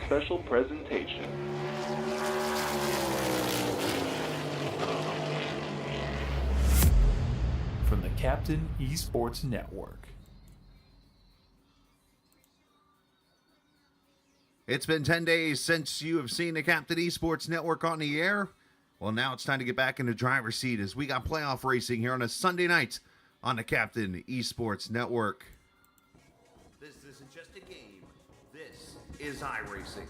special presentation. From the Captain Esports Network. It's been 10 days since you have seen the Captain Esports Network on the air. Well, now it's time to get back in the driver's seat as we got playoff racing here on a Sunday night on the Captain Esports Network. This isn't just a game. This is iRacing.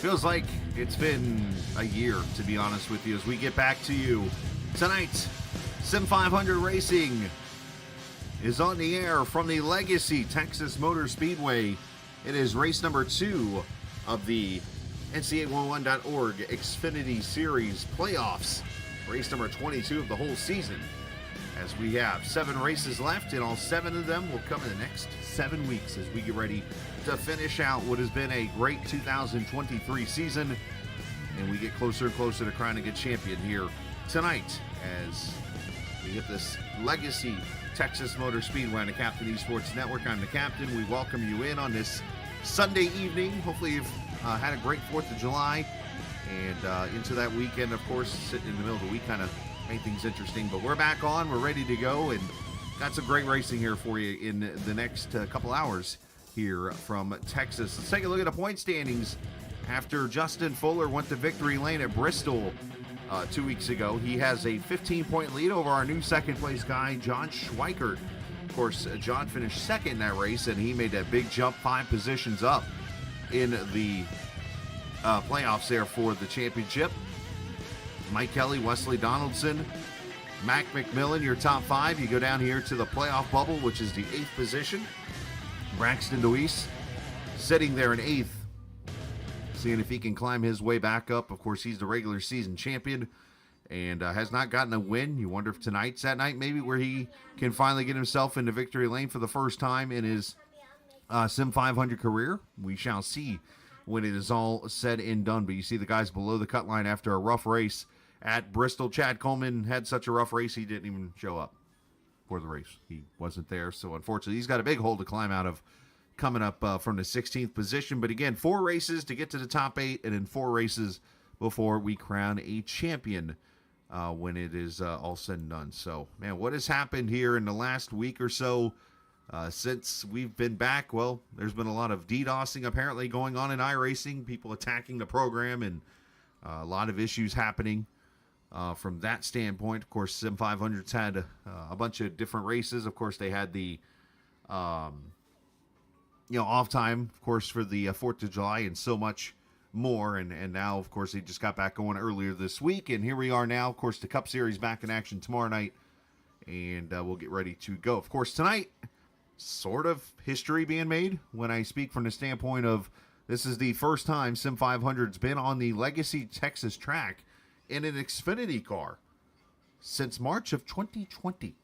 Feels like it's been a year, to be honest with you, as we get back to you. Tonight, Sim500 Racing is on the air from the legacy Texas Motor Speedway. It is race number 2 of the NC811.org Xfinity Series Playoffs. Race number 22 of the whole season. As we have 7 races left, and all 7 of them will come in the next 7 weeks as we get ready to finish out what has been a great 2023 season, and we get closer and closer to crowning a champion here tonight as we get this legacy Texas Motor Speedway on the Captain Esports Network. I'm the Captain. We welcome you in on this Sunday evening. Hopefully you've had a great 4th of July and into that weekend, of course, sitting in the middle of the week kind of made things interesting, but we're back on. We're ready to go and got some great racing here for you in the next couple hours here from Texas. Let's take a look at the point standings. After Justin Fuller went to victory lane at Bristol 2 weeks ago, he has a 15-point lead over our new second-place guy, John Schweikert. Of course, John finished second in that race, and he made that big jump 5 positions up in the playoffs there for the championship. Mike Kelly, Wesley Donaldson, Mac McMillan, your top 5. You go down here to the playoff bubble, which is the 8th position. Braxton Deweese sitting there in 8th, seeing if he can climb his way back up. Of course, he's the regular season champion and has not gotten a win. You wonder if tonight's that night maybe where he can finally get himself into victory lane for the first time in his Sim500 career. We shall see when it is all said and done. But you see the guys below the cut line after a rough race at Bristol. Chad Coleman had such a rough race he didn't even show up for the race. He wasn't there, so unfortunately he's got a big hole to climb out of coming up from the 16th position. But again, 4 races to get to the top 8, and then 4 races before we crown a champion when it is all said and done. So, man, what has happened here in the last week or so since we've been back? Well, there's been a lot of DDoSing apparently going on in iRacing, people attacking the program, and a lot of issues happening. From that standpoint, of course, Sim500's had a bunch of different races. Of course, they had the off time, of course, for the 4th of July and so much more. And now, of course, they just got back going earlier this week. And here we are now, of course, the Cup Series back in action tomorrow night. And we'll get ready to go. Of course, tonight, sort of history being made when I speak from the standpoint of this is the first time Sim500's been on the Legacy Texas track in an Xfinity car since March of 2020.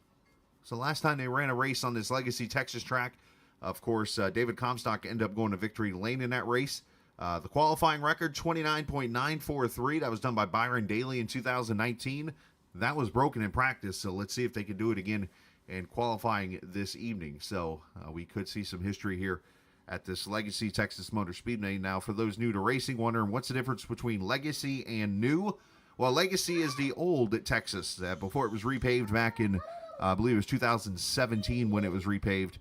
So last time they ran a race on this Legacy Texas track, of course, David Comstock ended up going to victory lane in that race. The qualifying record, 29.943. That was done by Byron Daly in 2019. That was broken in practice, so let's see if they can do it again in qualifying this evening. So we could see some history here at this Legacy Texas Motor Speedway. Now, for those new to racing, wondering what's the difference between Legacy and new? Well, Legacy is the old Texas before it was repaved back in, I believe it was 2017 when it was repaved.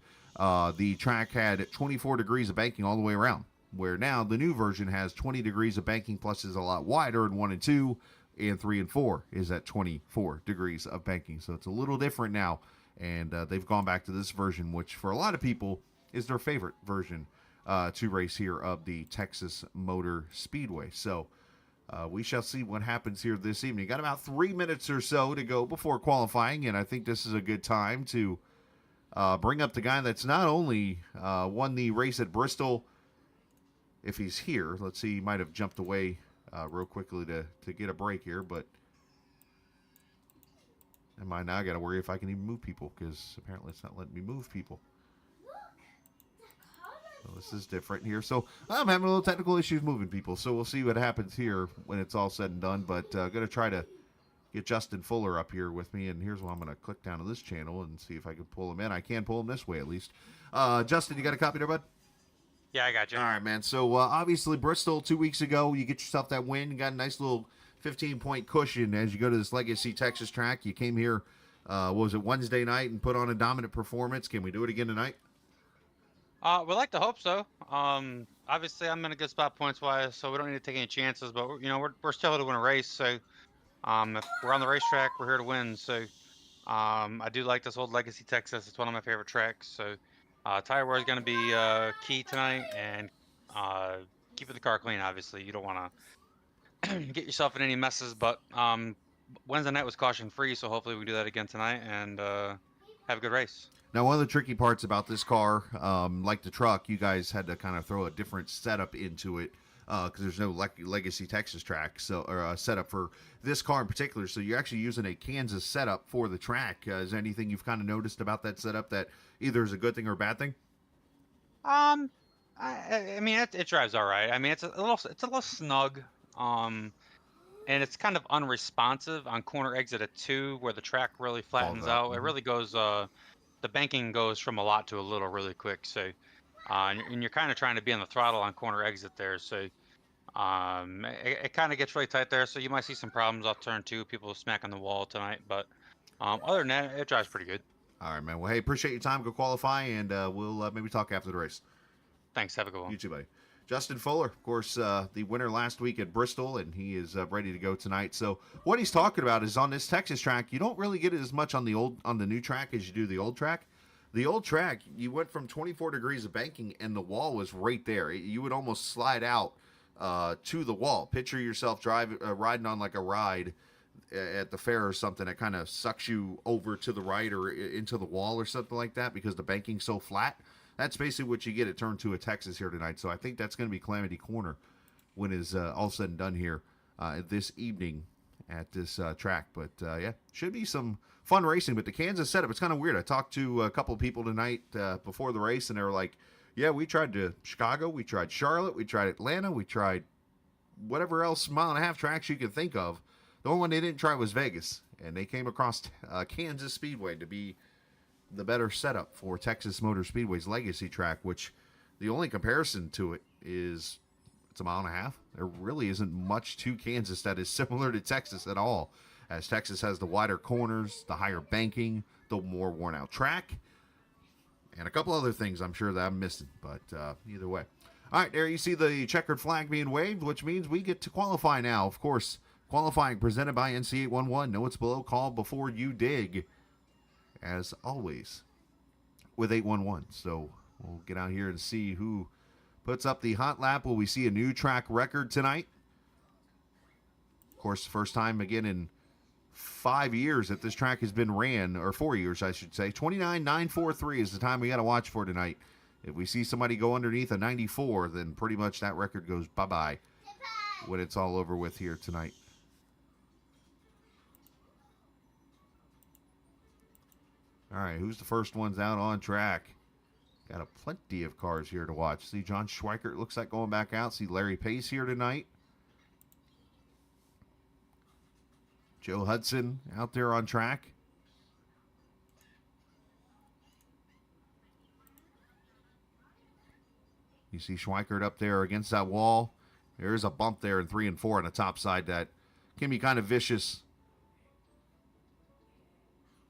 The track had 24 degrees of banking all the way around, where now the new version has 20 degrees of banking, plus is a lot wider in 1 and 2, and 3 and 4 is at 24 degrees of banking. So it's a little different now and they've gone back to this version, which for a lot of people is their favorite version to race here of the Texas Motor Speedway. So we shall see what happens here this evening. Got about 3 minutes or so to go before qualifying, and I think this is a good time to bring up the guy that's not only won the race at Bristol, if he's here. Let's see, he might have jumped away real quickly to get a break here, but I might now got to worry if I can even move people, because apparently it's not letting me move people. So this is different here. So I'm having a little technical issues moving people, so we'll see what happens here when it's all said and done. But going to try to get Justin Fuller up here with me, and here's what I'm going to click down to this channel and see if I can pull him in. I can pull him this way at least. Justin, you got a copy there, bud? Yeah, I got you. All right, man. So obviously Bristol 2 weeks ago, you get yourself that win. You got a nice little 15-point cushion as you go to this Legacy Texas track. You came here, what was it, Wednesday night, and put on a dominant performance. Can we do it again tonight? We'd like to hope so. Obviously, I'm in a good spot points-wise, so we don't need to take any chances. But we're still here to win a race. So, if we're on the racetrack, we're here to win. So, I do like this old Legacy Texas. It's one of my favorite tracks. So, tire wear is going to be key tonight, and keeping the car clean. Obviously, you don't want to get yourself in any messes. But Wednesday night was caution-free, so hopefully we do that again tonight and have a good race. Now, one of the tricky parts about this car, like the truck, you guys had to kind of throw a different setup into it because there's no Legacy Texas track, or a setup for this car in particular. So you're actually using a Kansas setup for the track. Is there anything you've kind of noticed about that setup that either is a good thing or a bad thing? I mean, it drives all right. I mean, it's a little snug, and it's kind of unresponsive on corner exit at 2, where the track really flattens out. Mm-hmm. It really goes. The banking goes from a lot to a little really quick. So, and you're kind of trying to be on the throttle on corner exit there. So, it kind of gets really tight there. So you might see some problems off turn 2. People smacking the wall tonight, but other than that, it drives pretty good. All right, man. Well, hey, appreciate your time. Go qualify, and we'll maybe talk after the race. Thanks. Have a good one. You too, buddy. Justin Fuller, of course, the winner last week at Bristol, and he is ready to go tonight. So what he's talking about is on this Texas track, you don't really get it as much on the new track as you do the old track. The old track, you went from 24 degrees of banking, and the wall was right there. You would almost slide out to the wall. Picture yourself riding on like a ride at the fair or something that kind of sucks you over to the right or into the wall or something like that because the banking's so flat. That's basically what you get at turn 2 at Texas here tonight. So I think that's going to be Calamity Corner when it's all said and done here this evening at this track. But yeah, should be some fun racing. But the Kansas setup, it's kind of weird. I talked to a couple of people tonight before the race, and they were like, yeah, we tried Chicago, we tried Charlotte, we tried Atlanta, we tried whatever else mile-and-a-half tracks you could think of. The only one they didn't try was Vegas, and they came across Kansas Speedway to be the better setup for Texas Motor Speedway's Legacy track, which the only comparison to it is it's a mile-and-a-half. There really isn't much to Kansas that is similar to Texas at all, as Texas has the wider corners, the higher banking, the more worn-out track, and a couple other things I'm sure that I'm missing, but either way. All right, there you see the checkered flag being waved, which means we get to qualify now. Of course, qualifying presented by NC811. Know what's below, call before you dig, as always, with 811. So we'll get out here and see who puts up the hot lap. Will we see a new track record tonight? Of course, the first time again in 5 years that this track has been ran, or 4 years, I should say. 29.943 is the time we got to watch for tonight. If we see somebody go underneath a 94, then pretty much that record goes bye-bye when it's all over with here tonight. All right, who's the first ones out on track? Got a plenty of cars here to watch. See John Schweikert looks like going back out. See Larry Pace here tonight. Joe Hudson out there on track. You see Schweikert up there against that wall. There's a bump there in 3 and 4 on the top side that can be kind of vicious.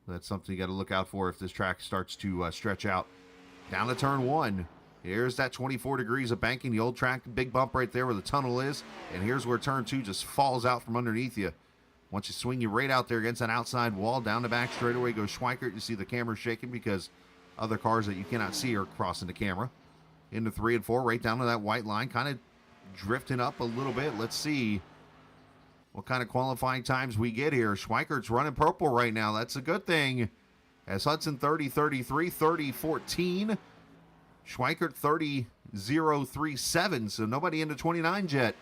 That's something you got to look out for if this track starts to stretch out. Down to turn 1. Here's that 24 degrees of banking. The old track, big bump right there where the tunnel is. And here's where turn 2 just falls out from underneath you. Once you swing you right out there against that outside wall, down the back straightaway goes Schweikert. You see the camera shaking because other cars that you cannot see are crossing the camera. Into 3 and 4, right down to that white line, kind of drifting up a little bit. Let's see what kind of qualifying times we get here. Schweikert's running purple right now. That's a good thing. As Hudson 30-33, 30-14. Schweikert 30-037, so nobody into 29 yet.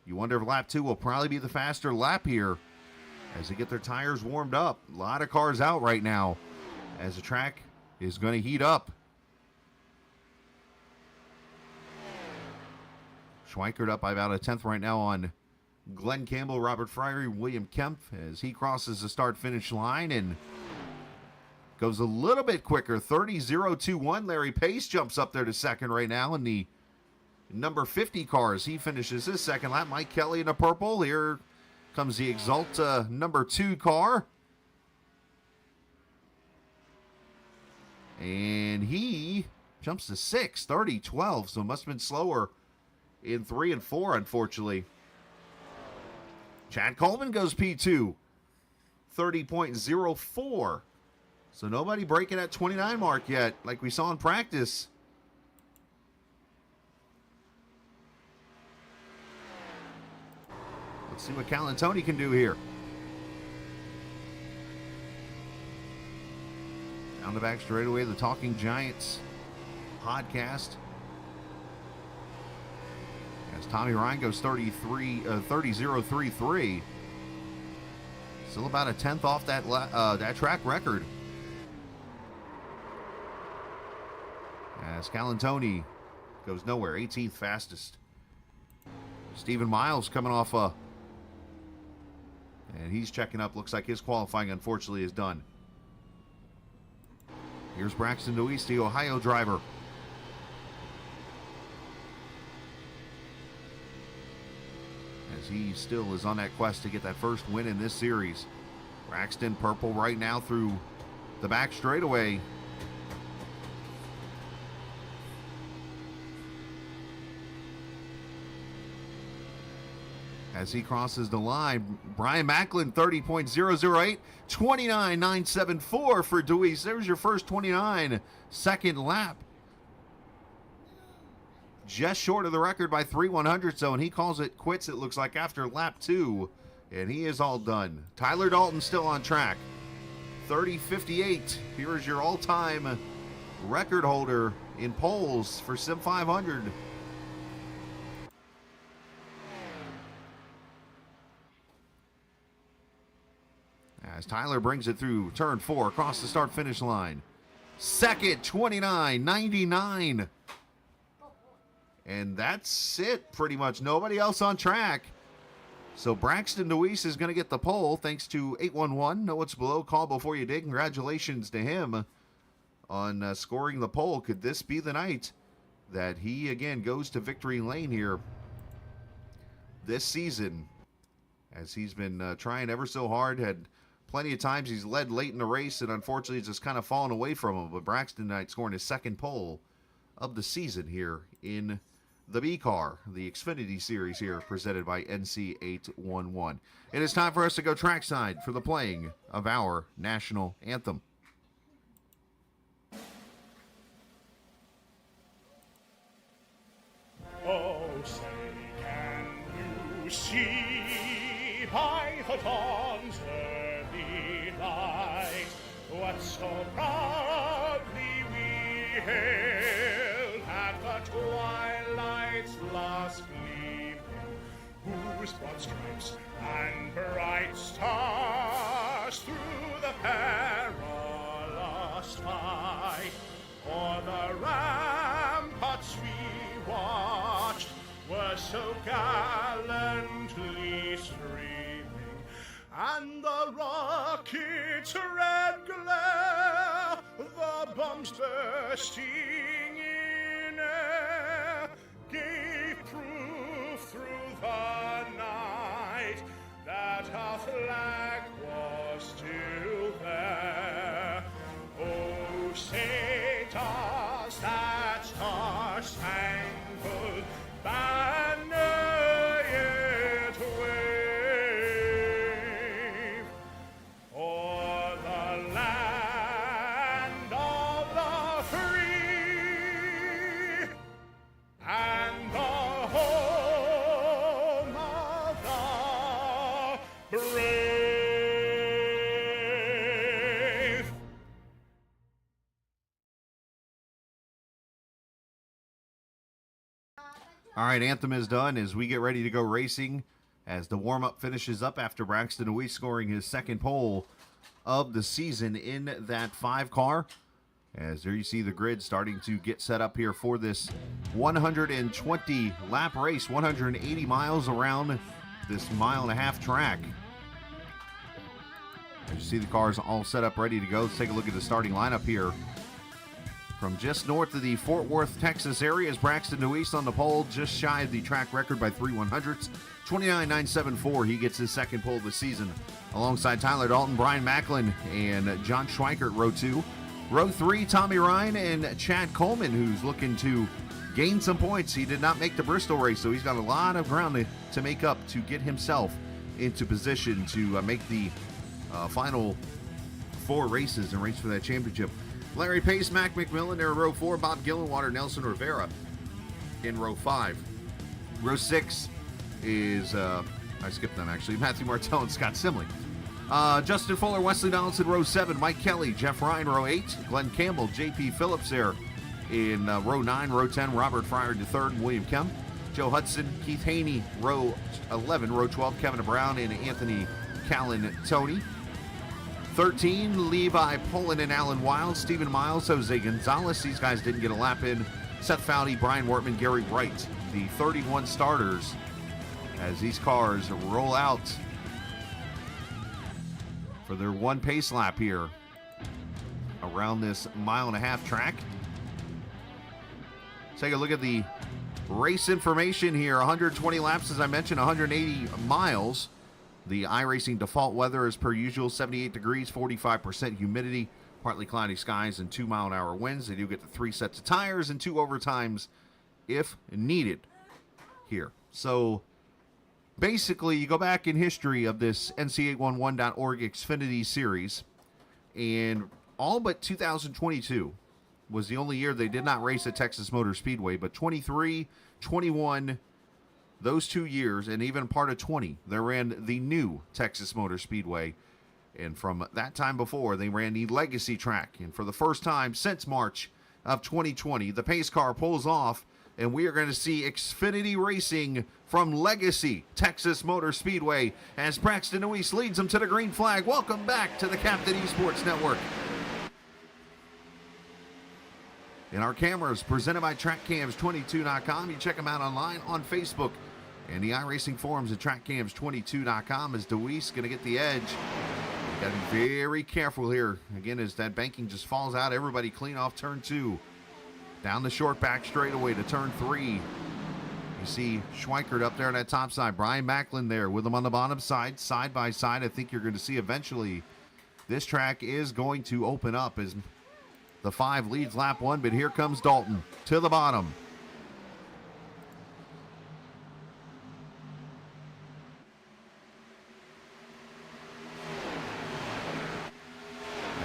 You wonder if lap 2 will probably be the faster lap here as they get their tires warmed up. A lot of cars out right now as the track is going to heat up. Schweikert up by about a tenth right now on Glenn Campbell, Robert Fryery, William Kemp as he crosses the start-finish line and goes a little bit quicker. 30-021. Larry Pace jumps up there to second right now in the number 50 cars. He finishes his second lap. Mike Kelly in the purple. Here comes the Exalta number 2 car. And he jumps to 6, 30-12. So it must have been slower in 3 and 4, unfortunately. Chad Coleman goes P2. 30.04. So nobody breaking that 29 mark yet, like we saw in practice. Let's see what Calantoni can do here. Down the back straightaway, the Talking Giants podcast. As Tommy Ryan goes 30-033. Still about a tenth off that track record. As Calantoni goes nowhere, 18th fastest. Stephen Miles coming off and he's checking up. Looks like his qualifying, unfortunately, is done. Here's Braxton Deweese, the Ohio driver. As he still is on that quest to get that first win in this series. Braxton purple right now through the back straightaway. As he crosses the line, Brian Macklin 30.008, 29.974 for Deweese. There's your first 29 second lap. Just short of the record by 3/100, so, and he calls it quits, it looks like, after lap 2. And he is all done. Tyler Dalton still on track. 30.58. Here is your all-time record holder in poles for Sim500. As Tyler brings it through turn 4 across the start-finish line. Second, 29.99. And that's it, pretty much. Nobody else on track. So Braxton Deweese is going to get the pole thanks to 811. Know what's below, call before you dig. Congratulations to him on scoring the pole. Could this be the night that he again goes to victory lane here this season? As he's been trying ever so hard, had plenty of times he's led late in the race, and unfortunately it's just kind of fallen away from him. But Braxton tonight scoring his second pole of the season here in the B car, the Xfinity Series here, presented by NC811. It is time for us to go trackside for the playing of our national anthem. Oh, say, can you see by the dawn's early light what so proudly we hailed at the twilight's last gleaming, whose broad stripes and bright stars through the perilous fight o'er the ramparts we watched were so gallantly streaming, and the rocket's red glare, the bombs bursting in air, gave proof through the night that our flag was still there. Oh, say does that star-spangled banner yet All right, Anthem is done as we get ready to go racing as the warm-up finishes up after Braxton Deweese scoring his second pole of the season in that 5 car. As there you see the grid starting to get set up here for this 120 lap race, 180 miles around this 1.5 track. As you see the cars all set up ready to go. Let's take a look at the starting lineup here. From just north of the Fort Worth, Texas area is Braxton Deweese on the pole, just shy of the track record by 3/100ths. 29.974. He gets his second pole of the season. Alongside Tyler Dalton, Brian Macklin, and John Schweikert, row 2. Row 3, Tommy Ryan and Chad Coleman, who's looking to gain some points. He did not make the Bristol race, so he's got a lot of ground to make up to get himself into position to make the final 4 races and race for that championship. Larry Pace, Mac McMillan there in row 4, Bob Gillenwater, Nelson Rivera in row 5. Row 6 is, I skipped them actually, Matthew Martell and Scott Simley. Justin Fuller, Wesley Donaldson, row 7, Mike Kelly, Jeff Ryan, row 8, Glenn Campbell, J.P. Phillips there in row 9, row 10, Robert Fryer in 3rd, and William Kemp. Joe Hudson, Keith Haney, row 11, row 12, Kevin Brown, and Anthony Callan Tony. 13, Levi Poland and Alan Wild, Stephen Miles, Jose Gonzalez. These guys didn't get a lap in. Seth Foudy, Brian Wortman, Gary Wright. The 31 starters as these cars roll out for their 1 pace lap here around this 1.5 track. Take a look at the race information here. 120 laps, as I mentioned, 180 miles. The iRacing default weather is per usual, 78 degrees, 45% humidity, partly cloudy skies, and 2-mile-an-hour winds. They do get the 3 sets of tires and 2 overtimes if needed here. So basically, you go back in history of this NC811.org Xfinity Series, and all but 2022 was the only year they did not race at Texas Motor Speedway, but 23, 21, those 2 years, and even part of 20, they ran the new Texas Motor Speedway. And from that time before, they ran the Legacy track. And for the first time since March of 2020, the pace car pulls off, and we are going to see Xfinity racing from Legacy Texas Motor Speedway as Braxton Deweese leads them to the green flag. Welcome back to the Captain Esports Network. And our cameras presented by TrackCams22.com. You check them out online on Facebook and the iRacing forums at TrackCams22.com. As Deweese going to get the edge. You got to be very careful here. Again, as that banking just falls out, everybody clean off turn 2. Down the short back straightaway to turn 3. You see Schweikert up there on that top side. Brian Macklin there with him on the bottom side. Side by side, I think you're going to see eventually this track is going to open up as the 5 leads lap 1, but here comes Dalton to the bottom.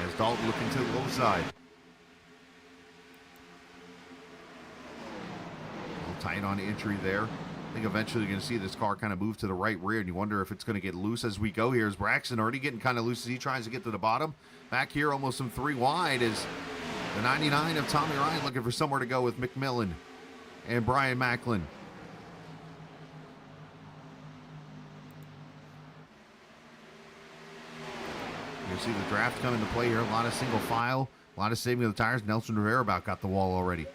As Dalton looking to the low side. A little tight on entry there. I think eventually you're going to see this car kind of move to the right rear, and you wonder if it's going to get loose as we go here. As Braxton already getting kind of loose as he tries to get to the bottom. Back here, almost some 3 wide as the 99 of Tommy Ryan looking for somewhere to go with McMillan and Brian Macklin. You see the draft come into play here. A lot of single file, a lot of saving of the tires. Nelson Rivera about got the wall already.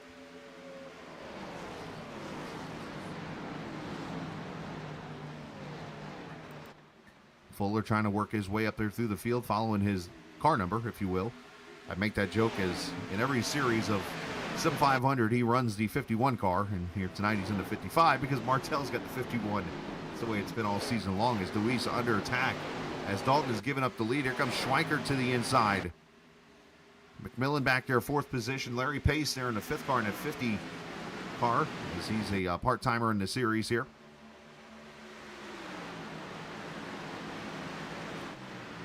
Fuller trying to work his way up there through the field, following his car number, if you will. I make that joke as in every series of Sim500, he runs the 51 car, and here tonight he's in the 55 because Martell's got the 51. That's the way it's been all season long. As Deweese under attack as Dalton has given up the lead. Here comes Schweikert to the inside. McMillan back there, 4th position. Larry Pace there in the 5th car in the 50 car as he's a part-timer in the series here.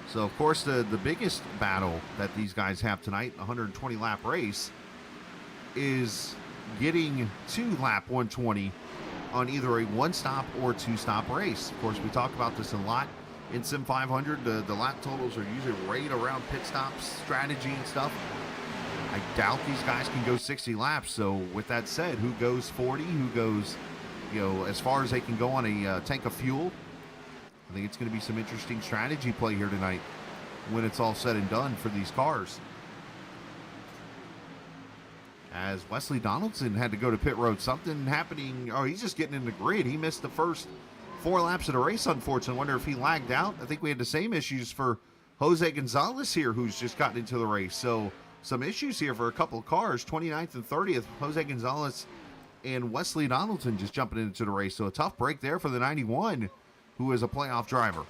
So, of course, the biggest battle that these guys have tonight, a 120-lap race, is getting to lap 120 on either a 1-stop or 2-stop race. Of course, we talk about this a lot in Sim500. The lap totals are usually right around pit stops, strategy and stuff. I doubt these guys can go 60 laps. So, with that said, who goes 40, who goes as far as they can go on a tank of fuel. I think it's going to be some interesting strategy play here tonight when it's all said and done for these cars. As Wesley Donaldson had to go to pit road, something happening. Oh, he's just getting in the grid. He missed the first 4 laps of the race, unfortunately. I wonder if he lagged out. I think we had the same issues for Jose Gonzalez here, who's just gotten into the race. So some issues here for a couple of cars, 29th and 30th. Jose Gonzalez and Wesley Donaldson just jumping into the race. So a tough break there for the 91, who is a playoff driver.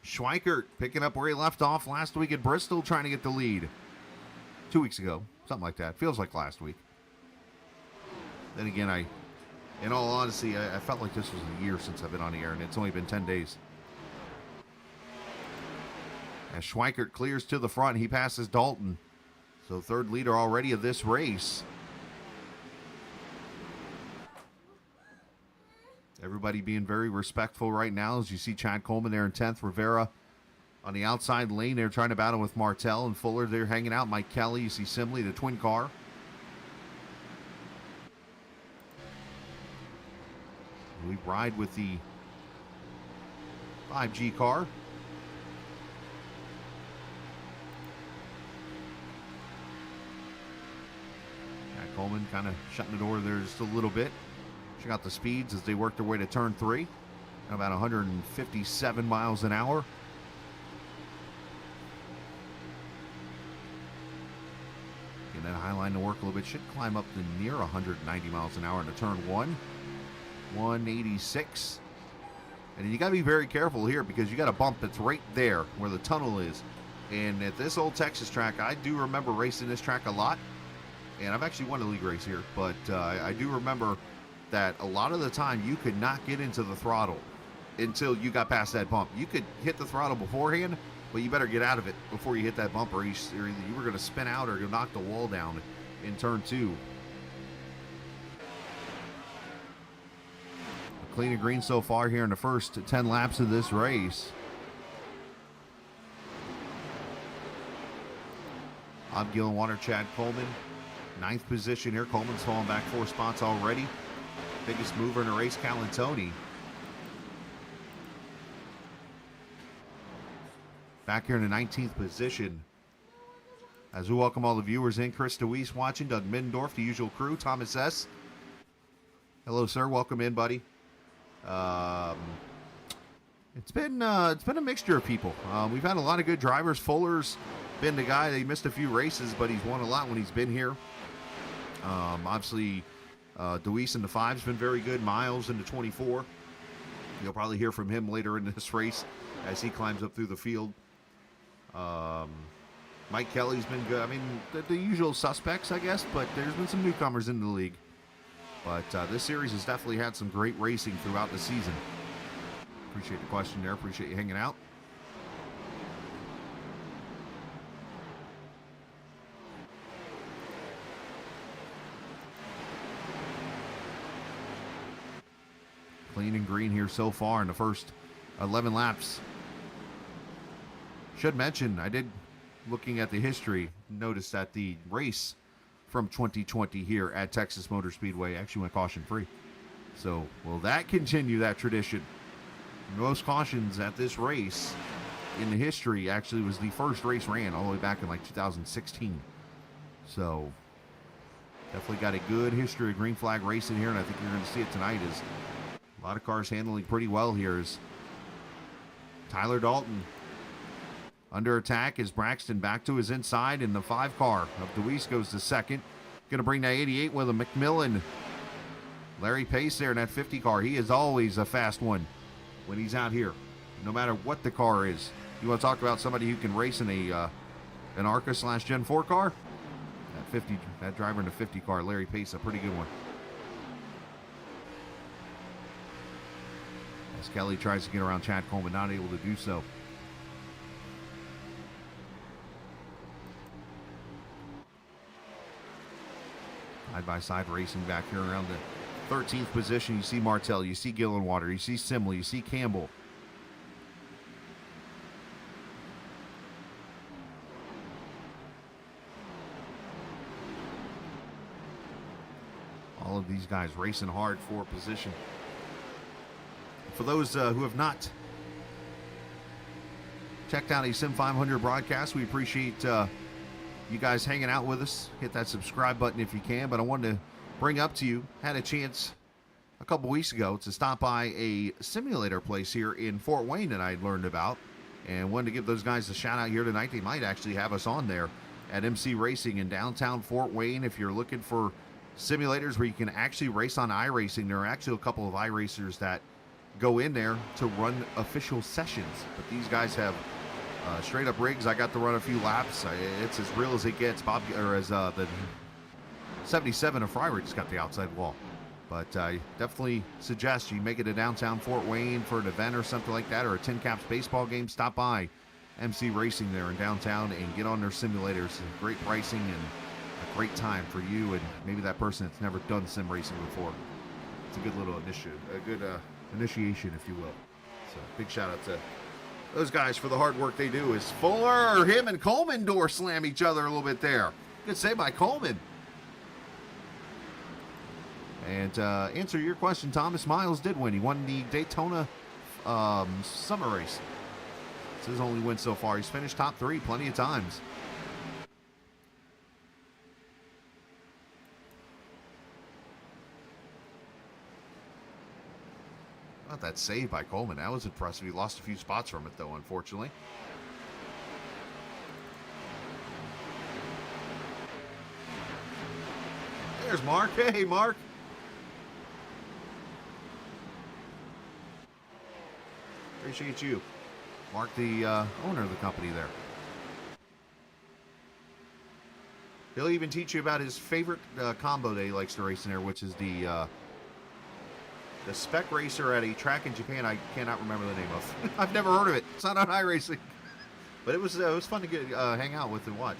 Schweikert picking up where he left off last week at Bristol, trying to get the lead. 2 weeks ago, something like that. Feels like last week. Then again, in all honesty, I felt like this was a year since I've been on the air, and it's only been 10 days. As Schweikert clears to the front, he passes Dalton. So third leader already of this race. Everybody being very respectful right now, as you see Chad Coleman there in 10th. Rivera on the outside lane there trying to battle with Martell, and Fuller there hanging out. Mike Kelly, you see Simley, the twin car. We ride with the 5G car. Chad Coleman kind of shutting the door there just a little bit. Check out the speeds as they work their way to turn 3. At about 157 miles an hour. Getting that high line to work a little bit. Should climb up to near 190 miles an hour into turn 1. 186. And you got to be very careful here because you got a bump that's right there where the tunnel is. And at this old Texas track, I do remember racing this track a lot. And I've actually won a league race here. But I do remember that a lot of the time you could not get into the throttle until you got past that bump. You could hit the throttle beforehand, but you better get out of it before you hit that bump, or either you were going to spin out or you'll knock the wall down in turn 2. Clean and green so far here in the first 10 laps of this race. Bob Gillenwater, Chad Coleman, 9th position here. Coleman's falling back 4 spots already. Biggest mover in the race, Calantoni. Back here in the 19th position. As we welcome all the viewers in, Chris DeWeese watching, Doug Middendorf, the usual crew, Thomas S. Hello, sir. Welcome in, buddy. It's been a mixture of people. We've had a lot of good drivers. Fuller's been the guy. They missed a few races, but he's won a lot when he's been here. Obviously, DeWeese in the 5's been very good. Miles in the 24. You'll probably hear from him later in this race as he climbs up through the field. Mike Kelly's been good. I mean, the usual suspects, I guess, but there's been some newcomers in the league. But this series has definitely had some great racing throughout the season. Appreciate the question there. Appreciate you hanging out. Clean and green here so far in the first 11 laps. Should mention, I did, looking at the history, notice that the race from 2020 here at Texas Motor Speedway actually went caution-free. So, will that continue that tradition? Most cautions at this race in the history actually was the first race ran all the way back in like 2016. So, definitely got a good history of green flag racing here, and I think you're going to see it tonight. Is a lot of cars handling pretty well here. Is Tyler Dalton under attack as Braxton back to his inside, and the 5 car of DeWeese goes to second. Going to bring that 88 with him. McMillan. Larry Pace there in that 50 car. He is always a fast one when he's out here, no matter what the car is. You want to talk about somebody who can race in an ARCA / Gen 4 car? That driver in the 50 car, Larry Pace, a pretty good one. As Kelly tries to get around Chad Coleman, not able to do so. Side-by-side racing back here around the 13th position. You see Martell, you see Gillenwater, you see Simley, you see Campbell. All of these guys racing hard for position. For those who have not checked out a Sim500 broadcast, we appreciate you guys hanging out with us. Hit that subscribe button if you can. But I wanted to bring up to you, had a chance a couple weeks ago to stop by a simulator place here in Fort Wayne that I learned about, and wanted to give those guys a shout out here tonight. They might actually have us on there at MC Racing in downtown Fort Wayne. If you're looking for simulators where you can actually race on iRacing, there are actually a couple of iRacers that go in there to run official sessions. But these guys have straight up rigs. I got to run a few laps. It's as real as it gets. The 77 of Friary just got the outside wall. But I definitely suggest you make it to downtown Fort Wayne for an event or something like that, or a Tin Caps baseball game. Stop by MC Racing there in downtown and get on their simulators. Great pricing and a great time for you and maybe that person that's never done sim racing before. It's a good little initiative, a good initiation, if you will. So big shout out to those guys for the hard work they do. Is Fuller, him and Coleman door slam each other a little bit there. Good save by Coleman. And answer your question, Thomas Miles did win. He won the Daytona summer race. It's his only win so far. He's finished top 3 plenty of times. How about that save by Coleman? That was impressive. He lost a few spots from it, though, unfortunately. There's Mark. Hey, Mark. Appreciate you. Mark, the owner of the company there. He'll even teach you about his favorite combo that he likes to race in there, which is the spec racer at a track in Japan I cannot remember the name of. I've never heard of it. It's not on iRacing. But it was fun to get hang out with and watch.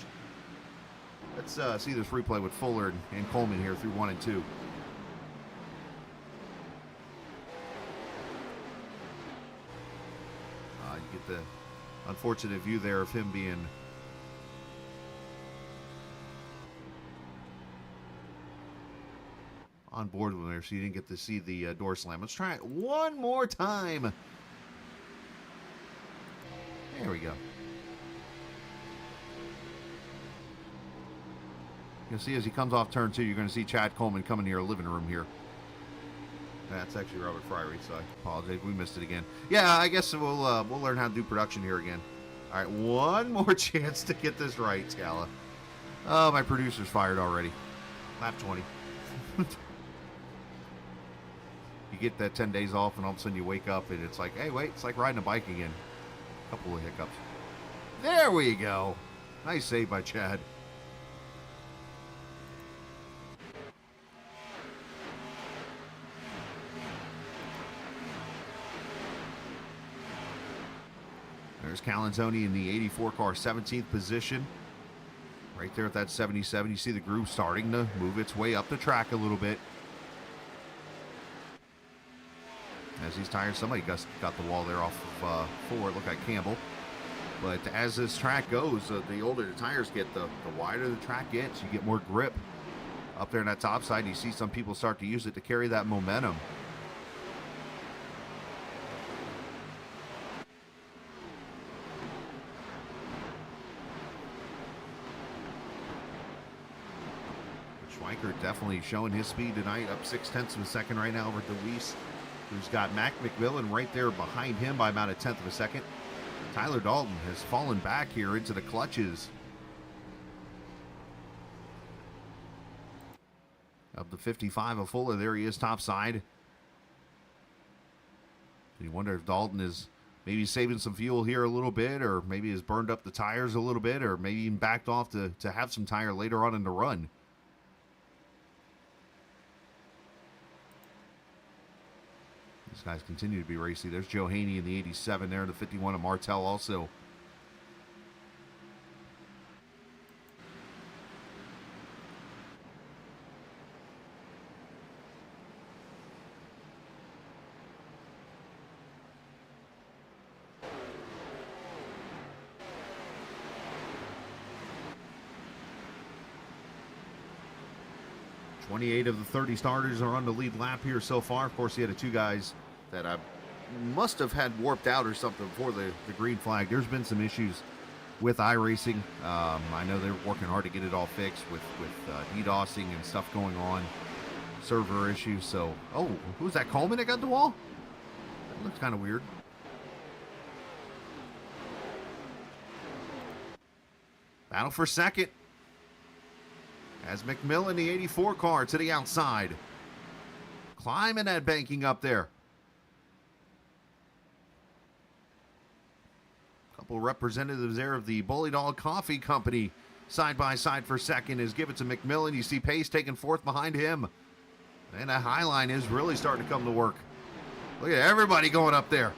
Let's see this replay with Fuller and Coleman here through 1 and 2. You get the unfortunate view there of him being on board with him there, so you didn't get to see the door slam. Let's try it one more time. There we go. You'll see as he comes off turn 2, you're going to see Chad Coleman coming to your living room here. That's actually Robert Friary, so I apologize. We missed it again. Yeah, I guess we'll learn how to do production here again. All right, one more chance to get this right, Scala. Oh, my producer's fired already. Lap 20. You get that 10 days off, and all of a sudden you wake up, and it's like, hey, wait, it's like riding a bike again. A couple of hiccups. There we go. Nice save by Chad. There's Calanzoni in the 84 car, 17th position. Right there at that 77. You see the groove starting to move its way up the track a little bit. As these tires, somebody got the wall there off of 4. It looked like Campbell. But as this track goes, the older the tires get, the wider the track gets. You get more grip up there on that top side. You see some people start to use it to carry that momentum. Schweiker definitely showing his speed tonight, up 0.6 of a second right now over DeWeese, who's got Mac McMillan right there behind him by about 1/10 of a second. Tyler Dalton has fallen back here into the clutches of the 55 of Fuller. There he is topside. You wonder if Dalton is maybe saving some fuel here a little bit, or maybe has burned up the tires a little bit, or maybe even backed off to have some tire later on in the run. These guys continue to be racy. There's Joe Haney in the 87 there, the 51 of Martell also. 28 of the 30 starters are on the lead lap here so far. Of course, he had two guys that must have had warped out or something before the green flag. There's been some issues with iRacing. I know they're working hard to get it all fixed with DDoSing and stuff going on, server issues. So, oh, who's that, Coleman that got the wall? That looks kind of weird. Battle for second as McMillan, the 84 car, to the outside. Climbing that banking up there. Couple representatives there of the Bully Dog Coffee Company side by side for second as give it to McMillan. You see Pace taking fourth behind him. And that high line is really starting to come to work. Look at everybody going up there.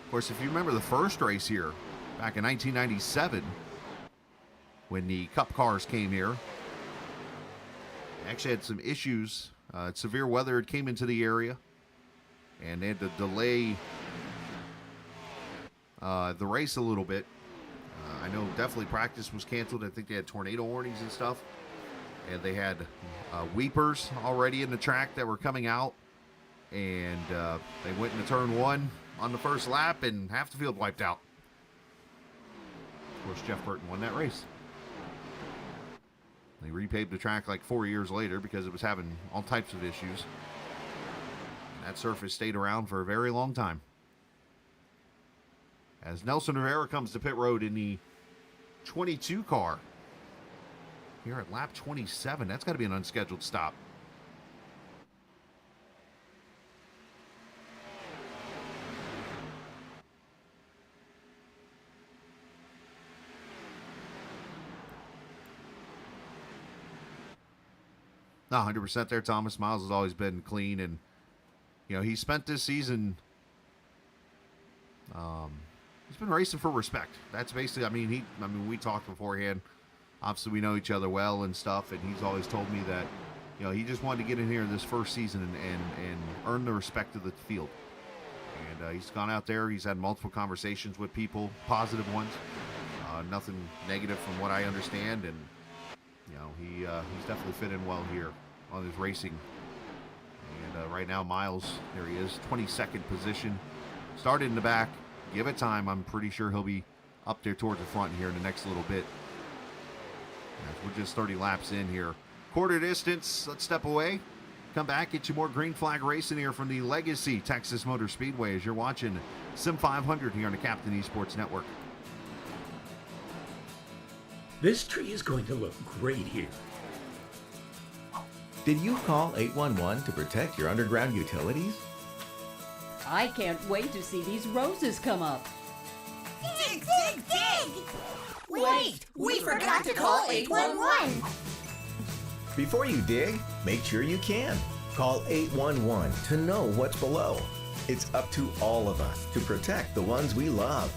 Of course, if you remember the first race here back in 1997 when the Cup cars came here, they actually had some issues. Severe weather had came into the area, and they had to delay the race a little bit. I know definitely practice was canceled. I think they had tornado warnings and stuff, and they had weepers already in the track that were coming out, and they went into turn one on the first lap, and half the field wiped out. Of course, Jeff Burton won that race. They repaved the track like 4 years later because it was having all types of issues. That surface stayed around for a very long time. As Nelson Rivera comes to pit road in the 22 car here at lap 27. That's got to be an unscheduled stop. No, 100% there. Thomas Miles has always been clean, and you know he spent this season. He's been racing for respect. That's basically. I mean, we talked beforehand. Obviously, we know each other well and stuff, and he's always told me that you know he just wanted to get in here this first season and earn the respect of the field. And he's gone out there. He's had multiple conversations with people, positive ones, nothing negative from what I understand, and. You know, he's definitely fit in well here on his racing. And right now, Miles, there he is, 22nd position. Started in the back. Give it time. I'm pretty sure he'll be up there towards the front here in the next little bit. As we're just 30 laps in here. Quarter distance. Let's step away. Come back, get you more green flag racing here from the legacy Texas Motor Speedway as you're watching Sim500 here on the Captain Esports Network. This tree is going to look great here. Did you call 811 to protect your underground utilities? I can't wait to see these roses come up. Dig, dig, dig! Wait, we forgot to call 811. Before you dig, make sure you can. Call 811 to know what's below. It's up to all of us to protect the ones we love.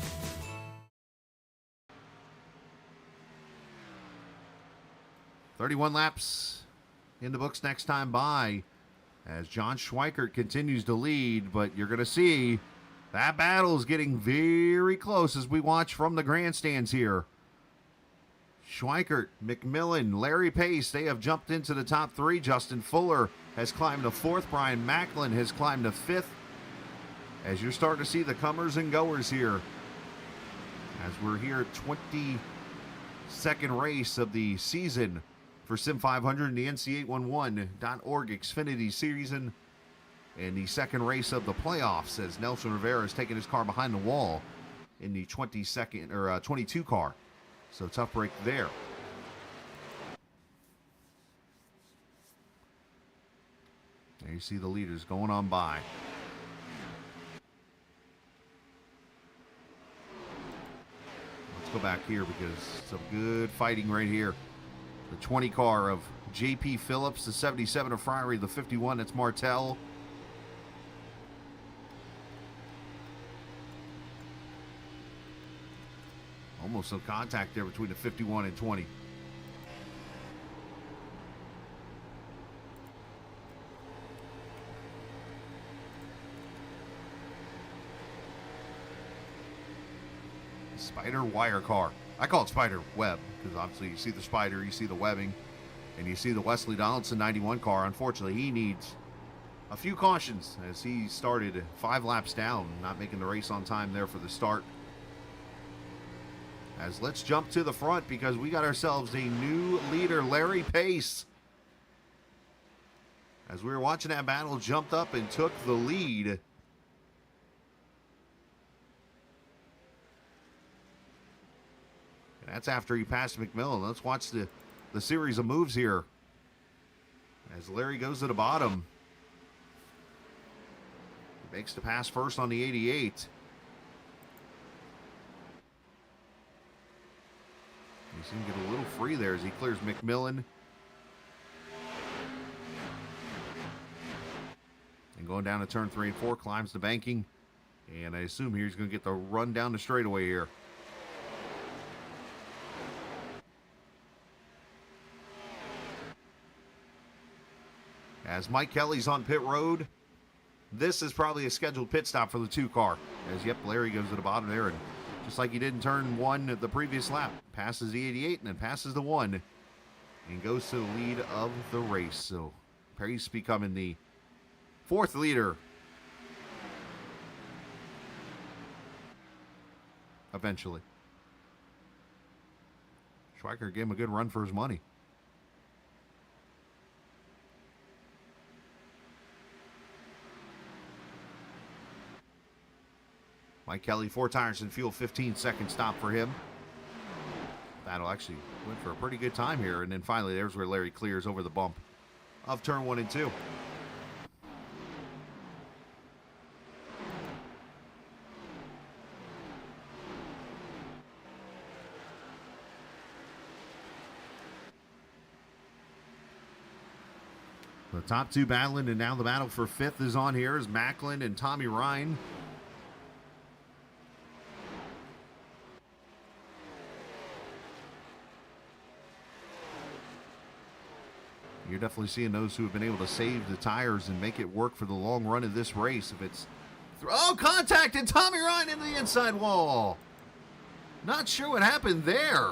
31 laps in the books next time by as John Schweikert continues to lead, but you're going to see that battle is getting very close as we watch from the grandstands here. Schweikert, McMillan, Larry Pace, they have jumped into the top three. Justin Fuller has climbed to fourth. Brian Macklin has climbed to fifth. As you're starting to see the comers and goers here. As we're here at 22nd race of the season for Sim500 in the NC811.org Xfinity Series and the second race of the playoffs as Nelson Rivera is taking his car behind the wall in the 22 car. So tough break there. There you see the leaders going on by. Let's go back here because some good fighting right here. The 20 car of J.P. Phillips, the 77 of Friary, the 51, that's Martell. Almost some contact there between the 51 and 20. Spider wire car. I call it spider web because obviously you see the spider, you see the webbing, and you see the Wesley Donaldson 91 car. Unfortunately, he needs a few cautions as he started 5 laps down, not making the race on time there for the start. As let's jump to the front because we got ourselves a new leader, Larry Pace. As we were watching that battle, jumped up and took the lead. And that's after he passed McMillan. Let's watch the series of moves here. As Larry goes to the bottom. He makes the pass first on the 88. He's going to get a little free there as he clears McMillan. And going down to turn 3 and 4, climbs the banking. And I assume he's going to get the run down the straightaway here. As Mike Kelly's on pit road, this is probably a scheduled pit stop for the 2 car. As, yep, Larry goes to the bottom there, and just like he did in turn 1 at the previous lap, passes the 88 and then passes the 1 and goes to the lead of the race. So Pace becoming the 4th leader eventually. Schweiker gave him a good run for his money. Mike Kelly, 4 tires and fuel, 15-second stop for him. Battle actually went for a pretty good time here. And then finally, there's where Larry clears over the bump of turn 1 and 2. The top 2 battling, and now the battle for 5th is on here as Macklin and Tommy Ryan. You're definitely seeing those who have been able to save the tires and make it work for the long run of this race. If it's contact, and Tommy Ryan into the inside wall. Not sure what happened there.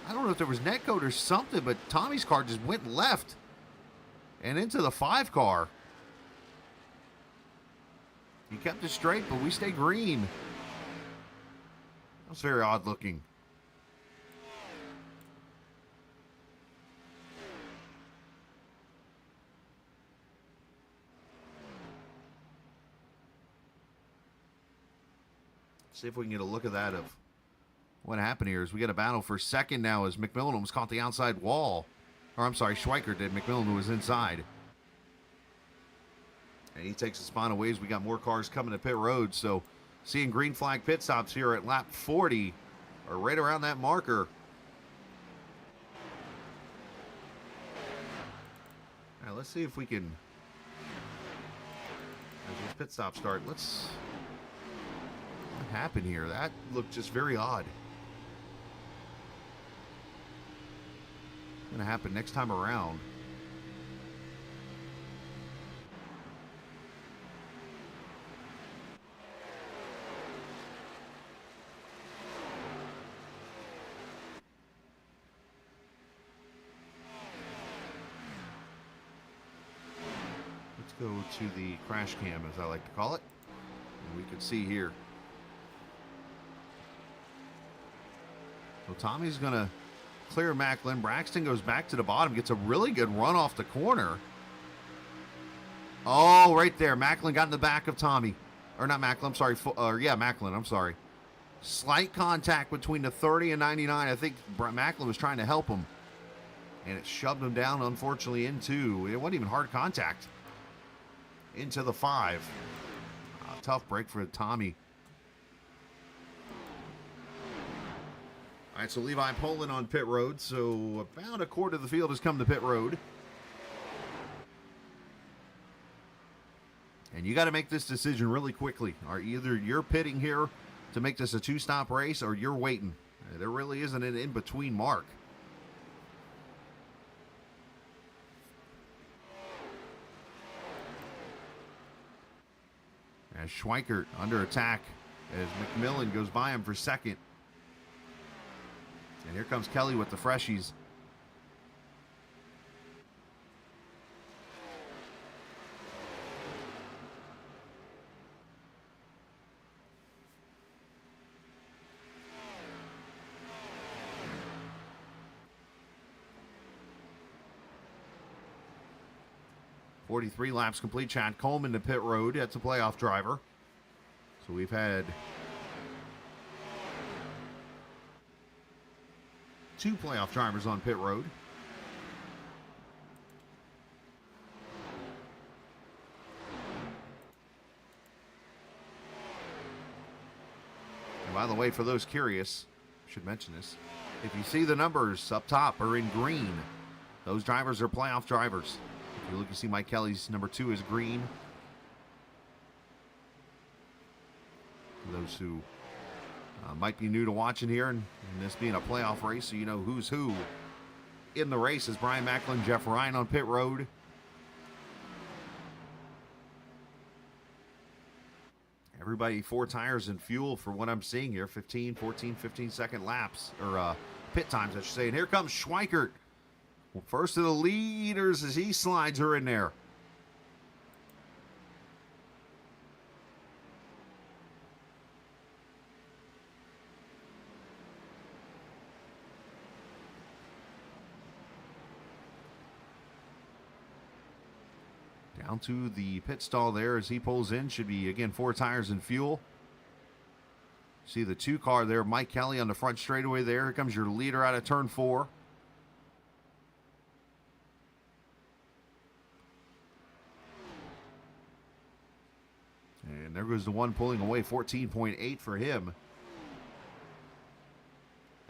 I don't know if there was netcode or something, but Tommy's car just went left and into the 5 car. He kept it straight, but we stay green. That was very odd looking. See if we can get a look at that of what happened here. Is we get a battle for 2nd now as McMillan almost caught the outside wall. Or I'm sorry, Schweiker did. McMillan was inside. And he takes the spot away as we got more cars coming to pit road. So seeing green flag pit stops here at lap 40 or right around that marker. All right, let's see if we can, as these pit stops start, what happened here? That looked just very odd. Going to happen next time around. Let's go to the crash cam, as I like to call it. And we can see here. So Tommy's going to clear Macklin. Braxton goes back to the bottom, gets a really good run off the corner. Oh, right there. Macklin got in the back of Tommy. Or not Macklin, I'm sorry. Macklin, I'm sorry. Slight contact between the 30 and 99. I think Macklin was trying to help him. And it shoved him down, unfortunately, into, it wasn't even hard contact, into the 5. Tough break for Tommy. All right, so Levi Poland on pit road. So about a quarter of the field has come to pit road. And you got to make this decision really quickly. Or either you're pitting here to make this a 2-stop race or you're waiting. There really isn't an in-between mark. as Schweikert under attack as McMillan goes by him for second. And here comes Kelly with the freshies. .43 laps complete. Chad Coleman to pit road. That's a playoff driver. So we've had 2 playoff drivers on pit road. And by the way, for those curious, I should mention this. If you see the numbers up top are in green, those drivers are playoff drivers. If you look, you see Mike Kelly's number 2 is green. For those who might be new to watching here, and this being a playoff race, so you know who's who in the race, is Brian Macklin, Jeff Ryan on pit road. Everybody 4 tires and fuel for what I'm seeing here. 15 second laps, or pit times, I should say. And here comes Schweikert. Well, first of the leaders as he slides her in there. Down to the pit stall there as he pulls in. Should be, again, 4 tires and fuel. See the 2 car there, Mike Kelly on the front straightaway there. Here comes your leader out of turn 4. And there goes the one pulling away, 14.8 for him.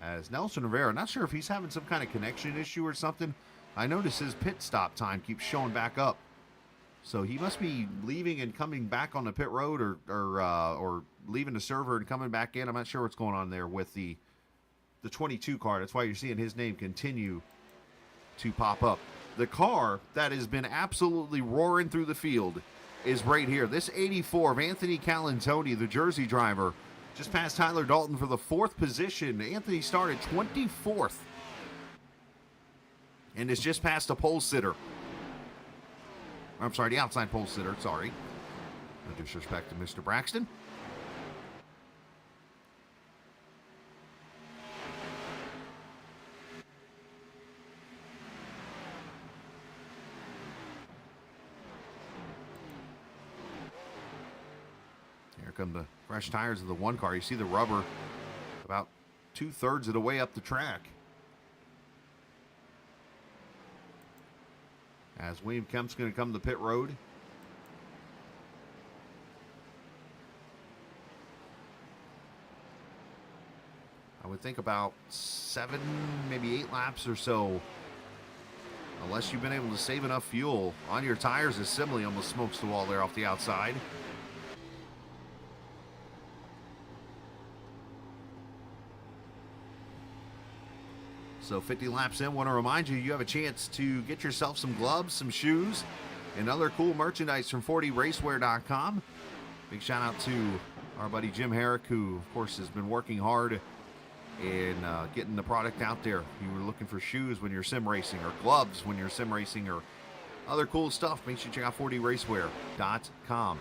As Nelson Rivera, not sure if he's having some kind of connection issue or something. I notice his pit stop time keeps showing back up. So he must be leaving and coming back on the pit road, or leaving the server and coming back in. I'm not sure what's going on there with the 22 car. That's why you're seeing his name continue to pop up. The car that has been absolutely roaring through the field is right here. This 84 of Anthony Calantoni, the Jersey driver, just passed Tyler Dalton for the 4th position. Anthony started 24th and is just past the pole sitter. I'm sorry, the outside pole sitter, sorry. No disrespect to Mr. Braxton. Here come the fresh tires of the 1 car. You see the rubber about 2/3 of the way up the track. As William Kemp's going to come to pit road. I would think about 7, maybe 8 laps or so. Unless you've been able to save enough fuel on your tires, as Simley almost smokes the wall there off the outside. So 50 laps in, want to remind you, you have a chance to get yourself some gloves, some shoes, and other cool merchandise from 40racewear.com. Big shout out to our buddy Jim Herrick, who, of course, has been working hard in getting the product out there. If you were looking for shoes when you're sim racing, or gloves when you're sim racing, or other cool stuff, make sure you check out 40racewear.com.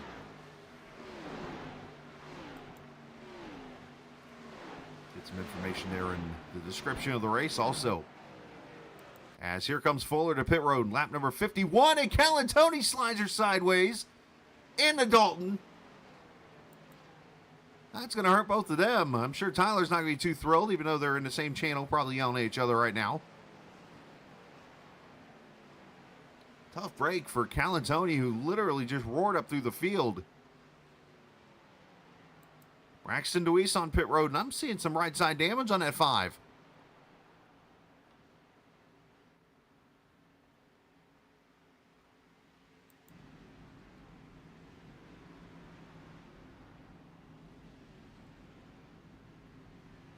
Some information there in the description of the race also. As here comes Fuller to pit road, lap number 51, and Calantoni slides her sideways into Dalton. That's going to hurt both of them. I'm sure Tyler's not going to be too thrilled, even though they're in the same channel, probably yelling at each other right now. Tough break for Calantoni, who literally just roared up through the field. Braxton DeWeese on pit road, and I'm seeing some right side damage on that 5.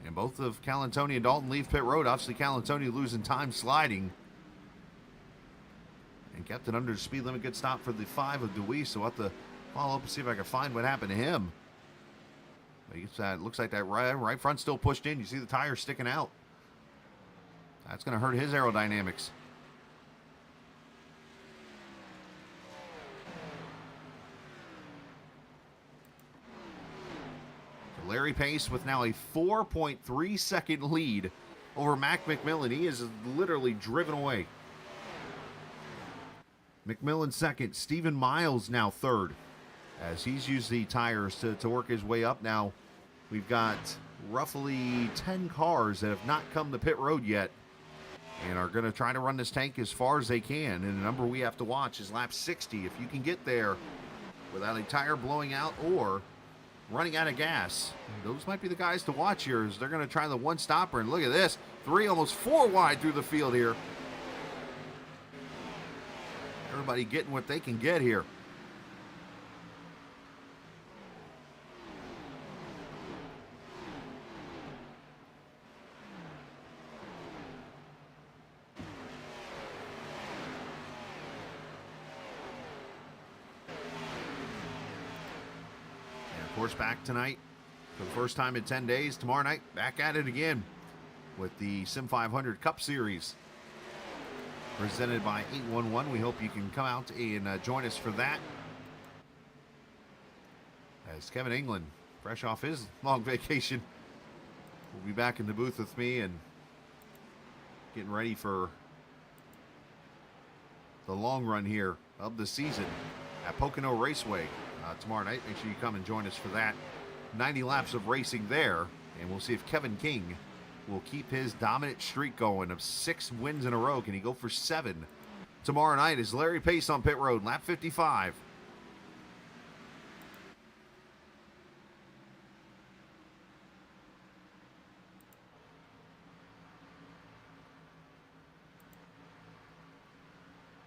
And both of Calantoni and Dalton leave pit road. Obviously, Calantoni losing time sliding. And kept it under the speed limit. Good stop for the 5 of DeWeese. So we'll have to follow up and see if I can find what happened to him. It looks like that right front still pushed in. You see the tire sticking out. That's going to hurt his aerodynamics. So Larry Pace with now a 4.3 second lead over Mac McMillan. He is literally driven away. McMillan second. Stephen Miles now third, as he's used the tires to work his way up. Now we've got roughly 10 cars that have not come to pit road yet and are going to try to run this tank as far as they can. And the number we have to watch is lap 60. If you can get there without a tire blowing out or running out of gas, those might be the guys to watch here, as they're going to try the one stopper. And look at this, 3, almost 4 wide through the field here. Everybody getting what they can get here. And of course, back tonight for the first time in 10 days. Tomorrow night, back at it again with the Sim500 Cup Series, presented by 811. We hope you can come out and join us for that. As Kevin England, fresh off his long vacation, will be back in the booth with me and getting ready for the long run here of the season at Pocono Raceway tomorrow night. Make sure you come and join us for that. 90 laps of racing there, and we'll see if Kevin King will keep his dominant streak going of 6 wins in a row. Can he go for 7 tomorrow night? Is Larry Pace on pit road, lap 55.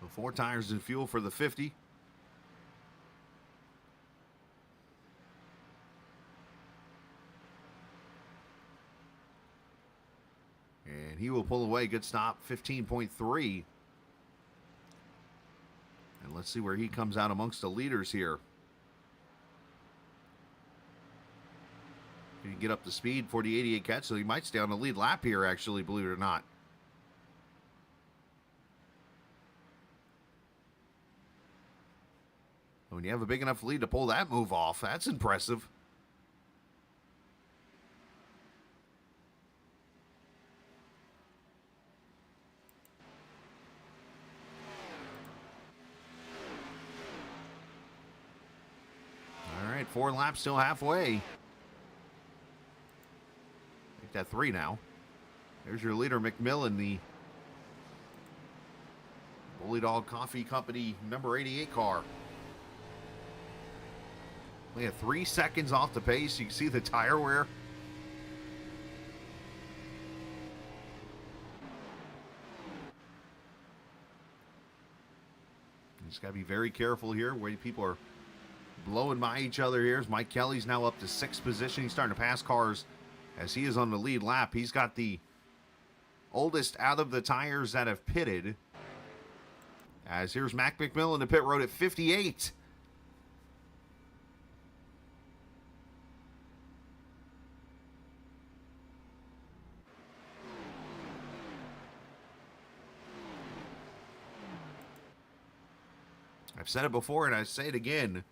So 4 tires and fuel for the 50. He will pull away. Good stop, 15.3. And let's see where he comes out amongst the leaders here. He can get up to speed for the 88 catch, so he might stay on the lead lap here, actually, believe it or not. When you have a big enough lead to pull that move off, that's impressive. All right, 4 laps, still halfway. Make that 3 now. There's your leader, McMillan, the Bully Dog Coffee Company number 88 car. We have 3 seconds off the pace. You can see the tire wear. You just got to be very careful here where people are blowing by each other here. As Mike Kelly's now up to 6th position. He's starting to pass cars as he is on the lead lap. He's got the oldest out of the tires that have pitted. As here's Mac McMillan to pit road at 58. I've said it before and I say it again.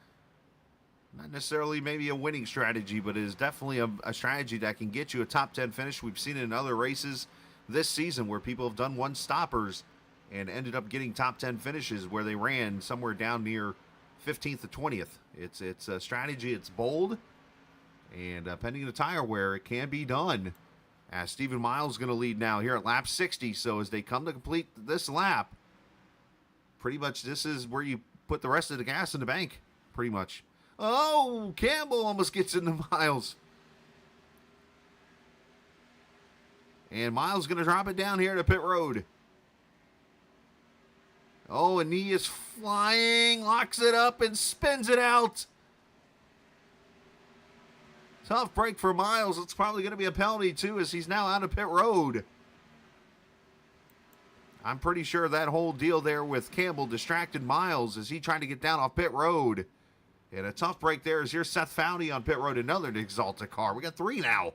Not necessarily maybe a winning strategy, but it is definitely a strategy that can get you a top 10 finish. We've seen it in other races this season where people have done one stoppers and ended up getting top 10 finishes where they ran somewhere down near 15th to 20th. It's a strategy. It's bold, and pending the tire wear, it can be done. As Stephen Miles is going to lead now here at lap 60. So as they come to complete this lap, pretty much this is where you put the rest of the gas in the bank, pretty much. Oh, Campbell almost gets into Miles. And Miles going to drop it down here to pit road. Oh, and he is flying, locks it up, and spins it out. Tough break for Miles. It's probably going to be a penalty, too, as he's now out of pit road. I'm pretty sure that whole deal there with Campbell distracted Miles as he tried to get down off pit road. And a tough break there is here's Seth Fowney on pit road, another Exalta car. We got 3 now.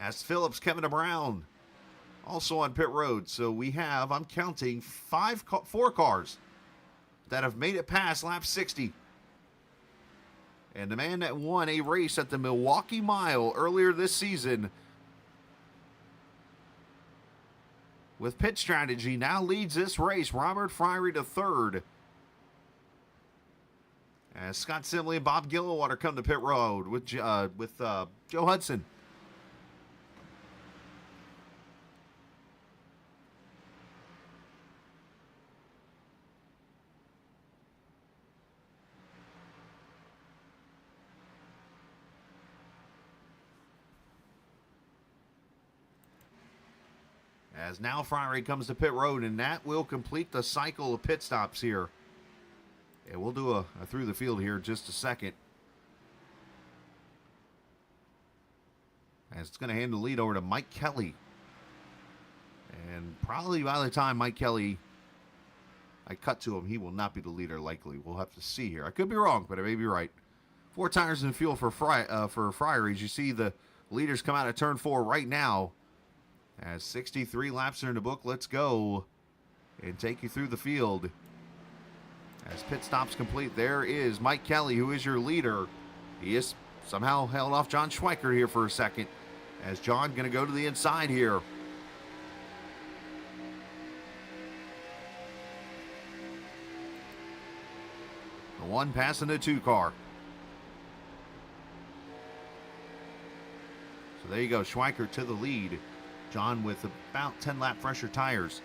As Phillips, Kevin Brown also on pit road. So we have, I'm counting, 4 cars that have made it past lap 60. And the man that won a race at the Milwaukee Mile earlier this season with pit strategy now leads this race. Robert Fryery to 3rd. As Scott Simley and Bob Gilliwater come to pit road with Joe Hudson. As now Fryery comes to pit road, and that will complete the cycle of pit stops here. And we'll do a through the field here in just a second. As it's going to hand the lead over to Mike Kelly. And probably by the time Mike Kelly, I cut to him, he will not be the leader likely. We'll have to see here. I could be wrong, but I may be right. 4 tires and fuel for Fryery. As you see the leaders come out of turn 4 right now. As 63 laps are in the book, let's go and take you through the field. As pit stops complete, there is Mike Kelly, who is your leader. He is somehow held off John Schweikert here for a second. As John going to go to the inside here. The 1 passing the 2 car. So there you go, Schweikert to the lead. John with about 10 lap fresher tires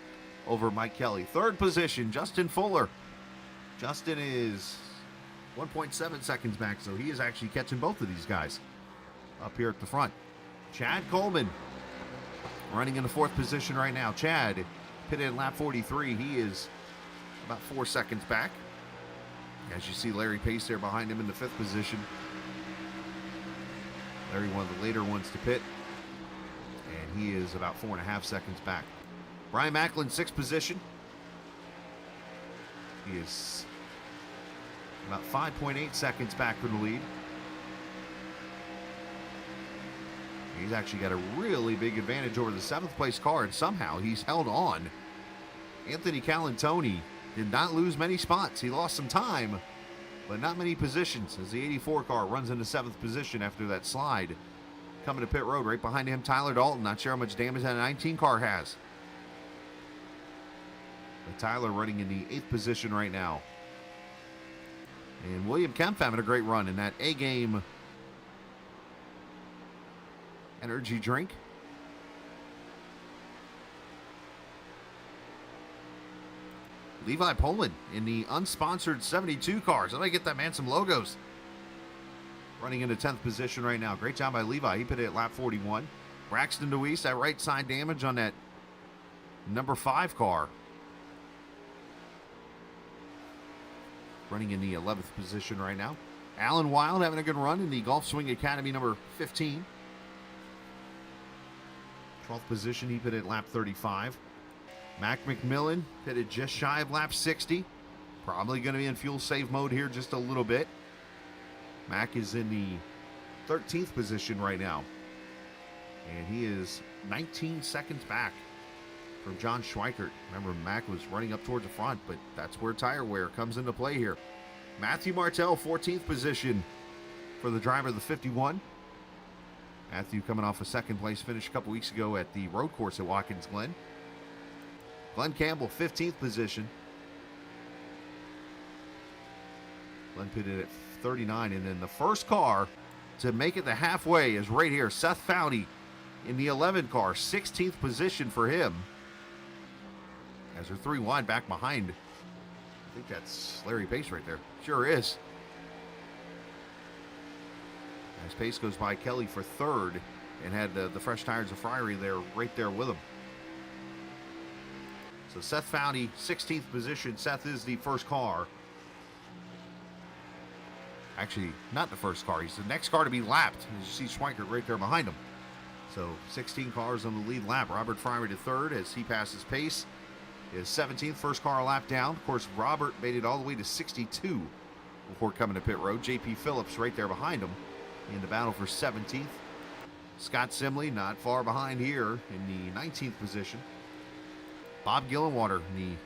over Mike Kelly. 3rd position, Justin Fuller. Justin is 1.7 seconds back, so he is actually catching both of these guys up here at the front. Chad Coleman running in the 4th position right now. Chad pitted at lap 43. He is about 4 seconds back. As you see Larry Pace there behind him in the 5th position. Larry, one of the later ones to pit. And he is about 4.5 seconds back. Brian Macklin, 6th position. He is about 5.8 seconds back from the lead. He's actually got a really big advantage over the 7th place car, and somehow he's held on. Anthony Calantoni did not lose many spots. He lost some time, but not many positions as the 84 car runs into 7th position after that slide. Coming to pit road right behind him, Tyler Dalton. Not sure how much damage that 19 car has. But Tyler running in the 8th position right now. And William Kemp having a great run in that A-Game energy drink. Levi Poland in the unsponsored 72 cars. How did I get that man some logos? Running into 10th position right now. Great job by Levi. He pitted at lap 41. Braxton DeWeese, that right side damage on that number 5 car. Running in the 11th position right now. Alan Wild having a good run in the Golf Swing Academy number 15. 12th position, he pitted at lap 35. Mac McMillan pitted just shy of lap 60. Probably going to be in fuel save mode here just a little bit. Mac is in the 13th position right now. And he is 19 seconds back from John Schweikert. Remember, Mac was running up towards the front, but that's where tire wear comes into play here. Matthew Martell, 14th position for the driver of the 51. Matthew coming off a 2nd place finish a couple weeks ago at the road course at Watkins Glen. Glenn Campbell, 15th position. Glenn pitted at 39, and then the first car to make it the halfway is right here. Seth Fowney in the 11 car, 16th position for him. As they're 3 wide back behind. I think that's Larry Pace right there. Sure is. As Pace goes by Kelly for 3rd and had the fresh tires of Fryery there, right there with him. So Seth Fowney, 16th position. Seth is the first car. Actually, not the first car. He's the next car to be lapped. As you see Schweikert right there behind him. So 16 cars on the lead lap. Robert Fryery to 3rd as he passes Pace. is 17th, first car a lap down. Of course, Robert made it all the way to 62 before coming to pit road. JP Phillips right there behind him in the battle for 17th. Scott Simley not far behind here in the 19th position. Bob Gillenwater in the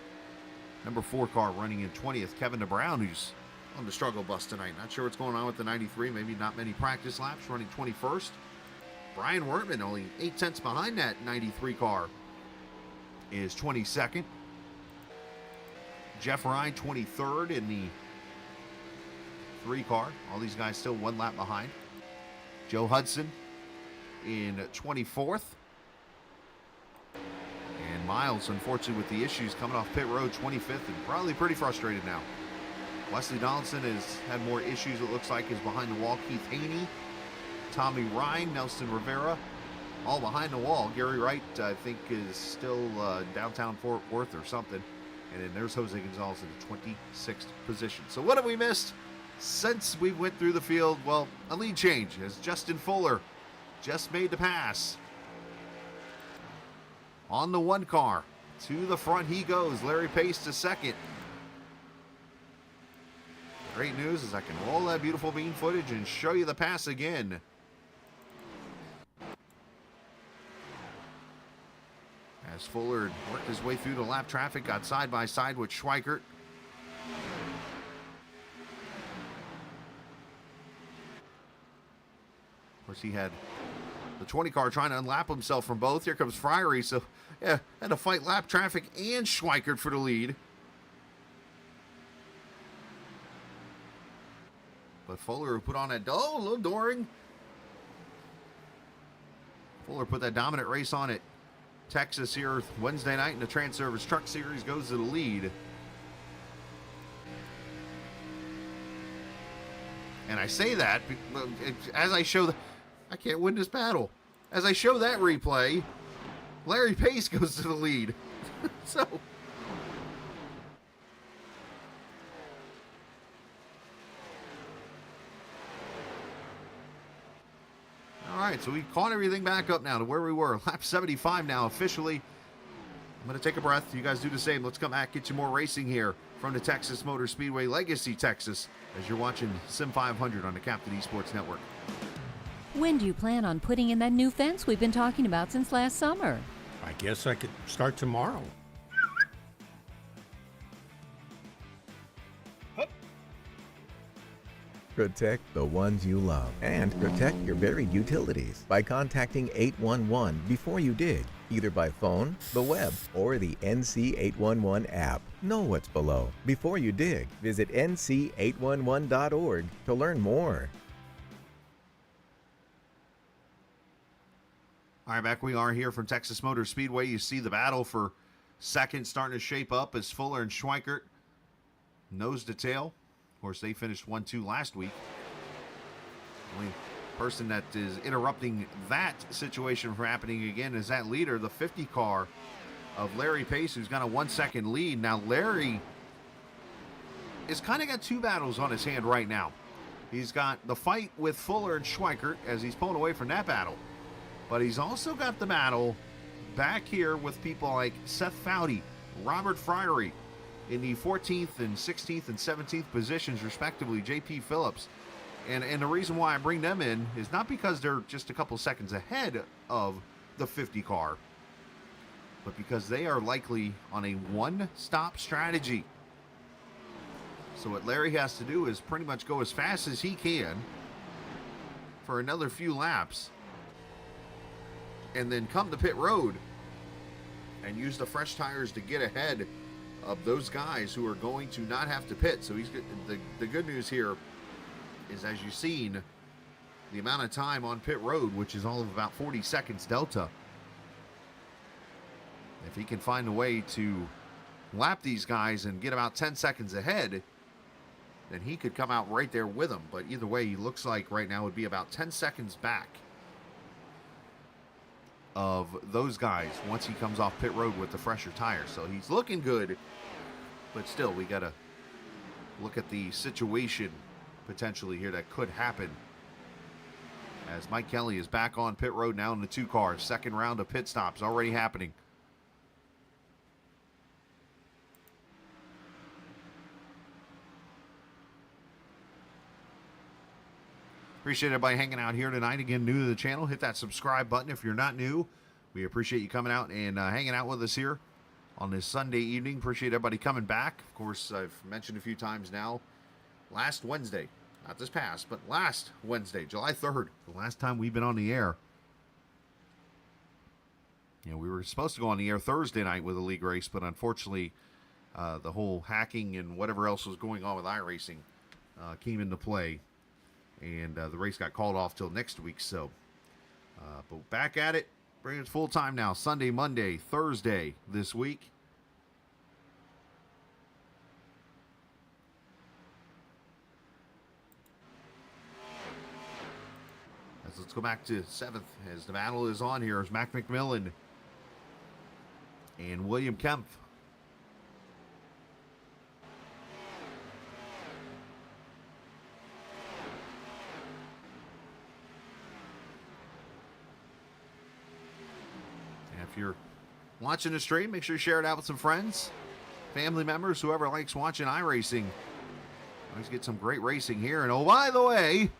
number 4 car running in 20th. Kevin DeBrown, who's on the struggle bus tonight. Not sure what's going on with the 93. Maybe not many practice laps, running 21st. Brian Wertman, only 8 tenths behind that 93 car, is 22nd. Jeff Rye, 23rd in the 3 car. All these guys still 1 lap behind. Joe Hudson in 24th. And Miles, unfortunately, with the issues coming off pit road, 25th, and probably pretty frustrated now. Wesley Donaldson has had more issues, it looks like, is behind the wall. Keith Haney, Tommy Ryan, Nelson Rivera, all behind the wall. Gary Wright, I think, is still downtown Fort Worth or something. And then there's Jose Gonzalez in the 26th position. So what have we missed since we went through the field? Well, a lead change as Justin Fuller just made the pass. On the 1 car, to the front he goes. Larry Pace to second. Great news is I can roll that beautiful bean footage and show you the pass again. As Fuller worked his way through the lap traffic, got side by side with Schweikert. Of course, he had the 20 car trying to unlap himself from both. Here comes Friery, so yeah, had to fight lap traffic and Schweikert for the lead. But Fuller put on that, a little Doring. Fuller put that dominant race on it. Texas here Wednesday night in the Trans-Service Truck Series, goes to the lead. And I say that as I show I can't win this battle. As I show that replay, Larry Pace goes to the lead. So all right, so we caught everything back up now to where we were. Lap 75 now officially. I'm going to take a breath. You guys do the same. Let's come back, get you more racing here from the Texas Motor Speedway, Legacy, Texas, as you're watching Sim500 on the Captain Esports Network. When do you plan on putting in that new fence we've been talking about since last summer? I guess I could start tomorrow. Protect the ones you love and protect your buried utilities by contacting 811 before you dig, either by phone, the web, or the NC811 app. Know what's below before you dig. Visit nc811.org to learn more. All right, back we are here from Texas Motor Speedway. You see the battle for second starting to shape up as Fuller and Schweikert nose to tail. Of course, they finished 1-2 last week. Only person that is interrupting that situation from happening again is that leader, the 50 car of Larry Pace, who's got a 1 second lead. Now, Larry has kind of got 2 battles on his hand right now. He's got the fight with Fuller and Schweikert as he's pulling away from that battle. But he's also got the battle back here with people like Seth Foudy, Robert Friery, in the 14th and 16th and 17th positions, respectively, JP Phillips. And the reason why I bring them in is not because they're just a couple seconds ahead of the 50 car, but because they are likely on a one-stop strategy. So what Larry has to do is pretty much go as fast as he can for another few laps and then come to pit road and use the fresh tires to get ahead of those guys who are going to not have to pit. So he's the good news here is, as you've seen, the amount of time on pit road, which is all of about 40 seconds delta. If he can find a way to lap these guys and get about 10 seconds ahead, then he could come out right there with them. But either way, he looks like right now would be about 10 seconds back of those guys once he comes off pit road with the fresher tires. So he's looking good, but still, we got to look at the situation potentially here that could happen as Mike Kelly is back on pit road now in the 2 cars. Second round of pit stops already happening. Appreciate everybody hanging out here tonight. Again, new to the channel, hit that subscribe button if you're not new. We appreciate you coming out and hanging out with us here on this Sunday evening. Appreciate everybody coming back. Of course, I've mentioned a few times now, last Wednesday, not this past, but last Wednesday, July 3rd, the last time we've been on the air. You know, we were supposed to go on the air Thursday night with a league race, but unfortunately, the whole hacking and whatever else was going on with iRacing came into play, and the race got called off till next week. So, but back at it, bringing it full time now. Sunday, Monday, Thursday this week. Let's go back to 7th as the battle is on here as Mac McMillan and William Kempf. And if you're watching the stream, make sure you share it out with some friends, family members, whoever likes watching iRacing. Always get some great racing here. And oh, by the way,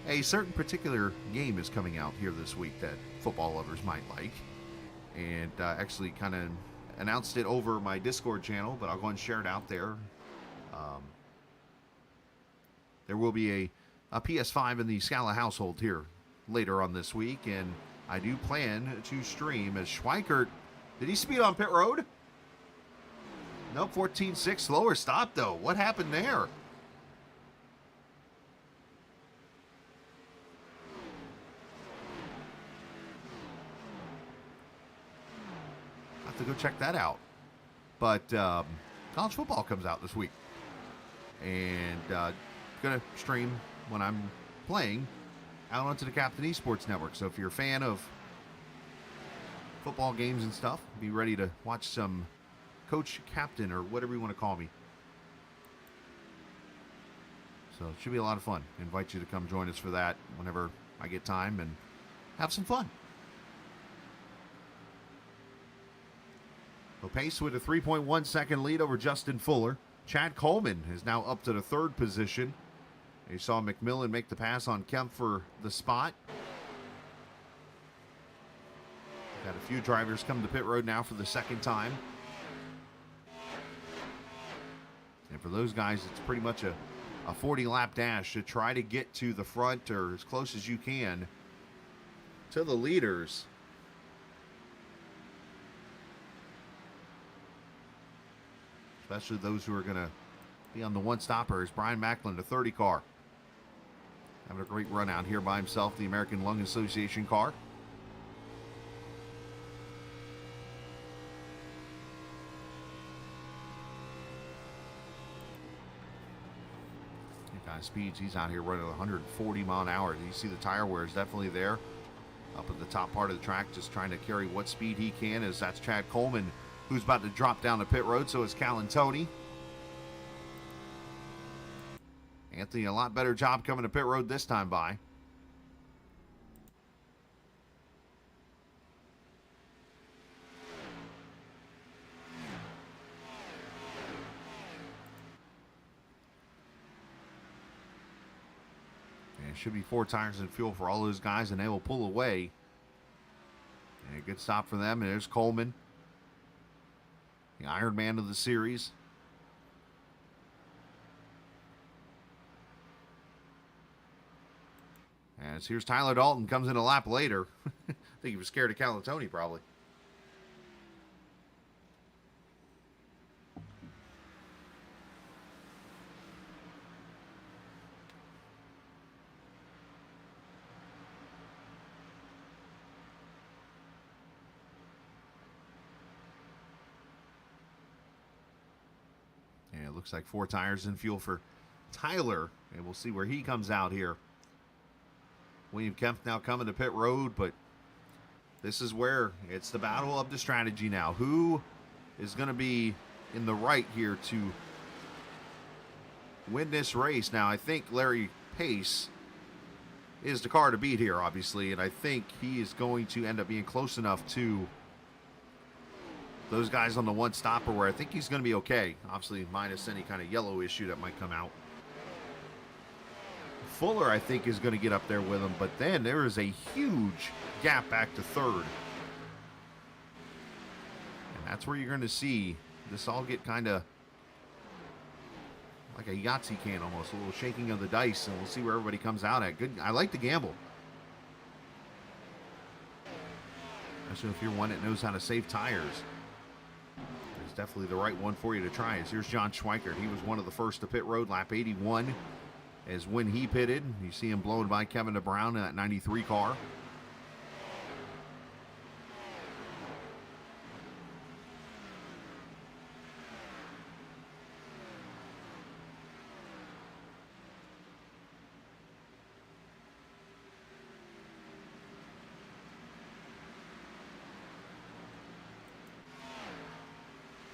a certain particular game is coming out here this week that football lovers might like. And actually kind of announced it over my Discord channel, but I'll go and share it out there. There will be a PS5 in the Scala household here later on this week, and I do plan to stream as Schweikert. Did he speed on pit road? Nope, 14.6 slower stop though. What happened there? To go check that out. But college football comes out this week, and gonna stream when I'm playing out onto the Captain Esports Network. So if you're a fan of football games and stuff, be ready to watch some Coach Captain or whatever you want to call me. So it should be a lot of fun. I invite you to come join us for that whenever I get time and have some fun. Pace with a 3.1 second lead over Justin Fuller. Chad Coleman is now up to the 3rd position. You saw McMillan make the pass on Kemp for the spot. Got a few drivers come to pit road now for the 2nd time. And for those guys, it's pretty much a 40-lap dash to try to get to the front or as close as you can to the leaders. Especially those who are going to be on the one-stopper. Is Brian Macklin, the 30 car. Having a great run out here by himself, the American Lung Association car. Kind of speeds. He's out here running 140 mile an hour. You see the tire wear is definitely there. Up at the top part of the track, just trying to carry what speed he can, as that's Chad Coleman, who's about to drop down the pit road. So is Callan Tony. Anthony, a lot better job coming to pit road this time by. And it should be 4 tires and fuel for all those guys, and they will pull away. And a good stop for them. And there's Coleman, the Iron Man of the series. As here's Tyler Dalton, comes in a lap later. I think he was scared of Calatoni probably. And it looks like 4 tires and fuel for Tyler, and we'll see where he comes out here. William Kemp now coming to pit road, but this is where it's the battle of the strategy now. Who is going to be in the right here to win this race? Now, I think Larry Pace is the car to beat here, obviously, and I think he is going to end up being close enough to those guys on the one stopper where I think he's going to be okay. Obviously, minus any kind of yellow issue that might come out. Fuller, I think, is going to get up there with him, but then there is a huge gap back to third. And that's where you're going to see this all get kind of like a Yahtzee can almost, a little shaking of the dice, and we'll see where everybody comes out at. Good. I like the gamble. Especially if you're one that knows how to save tires. It's definitely the right one for you to try. Here's John Schweikert. He was one of the first to pit road, lap 81. As when he pitted, you see him blowing by Kevin DeBrown in that 93 car.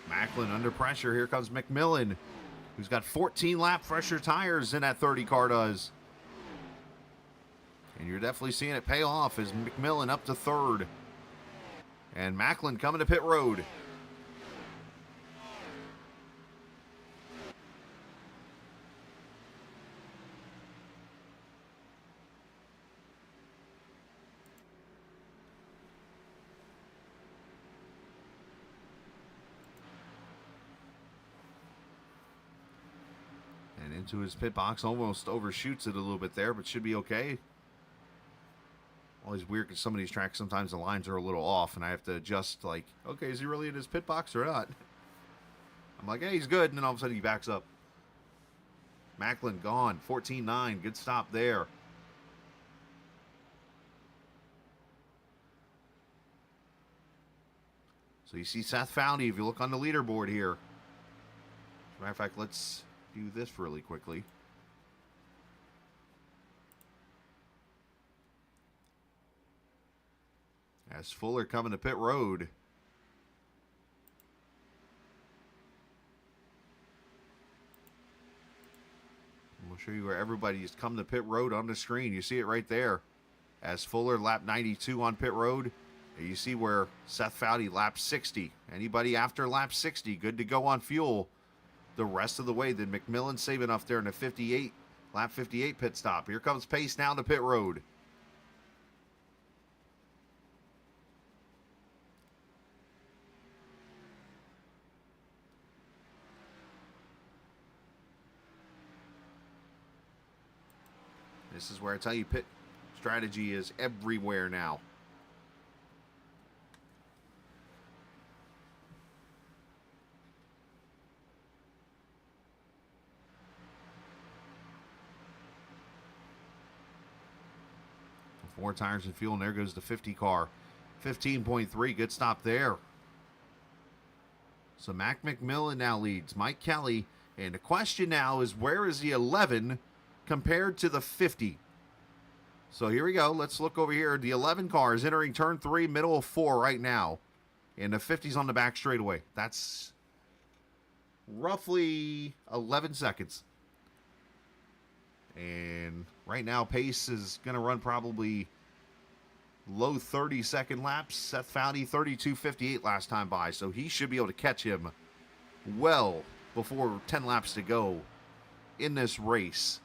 Macklin under pressure. Here comes McMillan, who's got 14 lap fresher tires in that 30 car does. And you're definitely seeing it pay off as McMillan up to third. And Macklin coming to pit road. And into his pit box, almost overshoots it a little bit there, but should be okay. Always weird because some of these tracks, sometimes the lines are a little off, and I have to adjust, like, okay, is he really in his pit box or not? I'm like, hey, he's good, and then all of a sudden he backs up. Macklin gone, 14.9, good stop there. So you see Seth Foudy, if you look on the leaderboard here. As a matter of fact, let's do this really quickly. As Fuller coming to pit road. We'll show you where everybody's come to pit road on the screen. You see it right there. As Fuller lap 92 on pit road. And you see where Seth Foudy lap 60. Anybody after lap 60 good to go on fuel the rest of the way. Then McMillan saving up there in the 58, lap 58 pit stop. Here comes Pace now to pit road. This is where I tell you pit strategy is everywhere now. Four tires and fuel, and there goes the 50 car. 15.3, good stop there. So Mac McMillan now leads Mike Kelly, and the question now is where is the 11 compared to the 50? So here we go. Let's look over here. The 11 car is entering turn 3, middle of 4 right now. And the 50's on the back straightaway. That's roughly 11 seconds. And right now, Pace is going to run probably low 30-second laps. Seth Foudy, 32.58 last time by. So he should be able to catch him well before 10 laps to go in this race.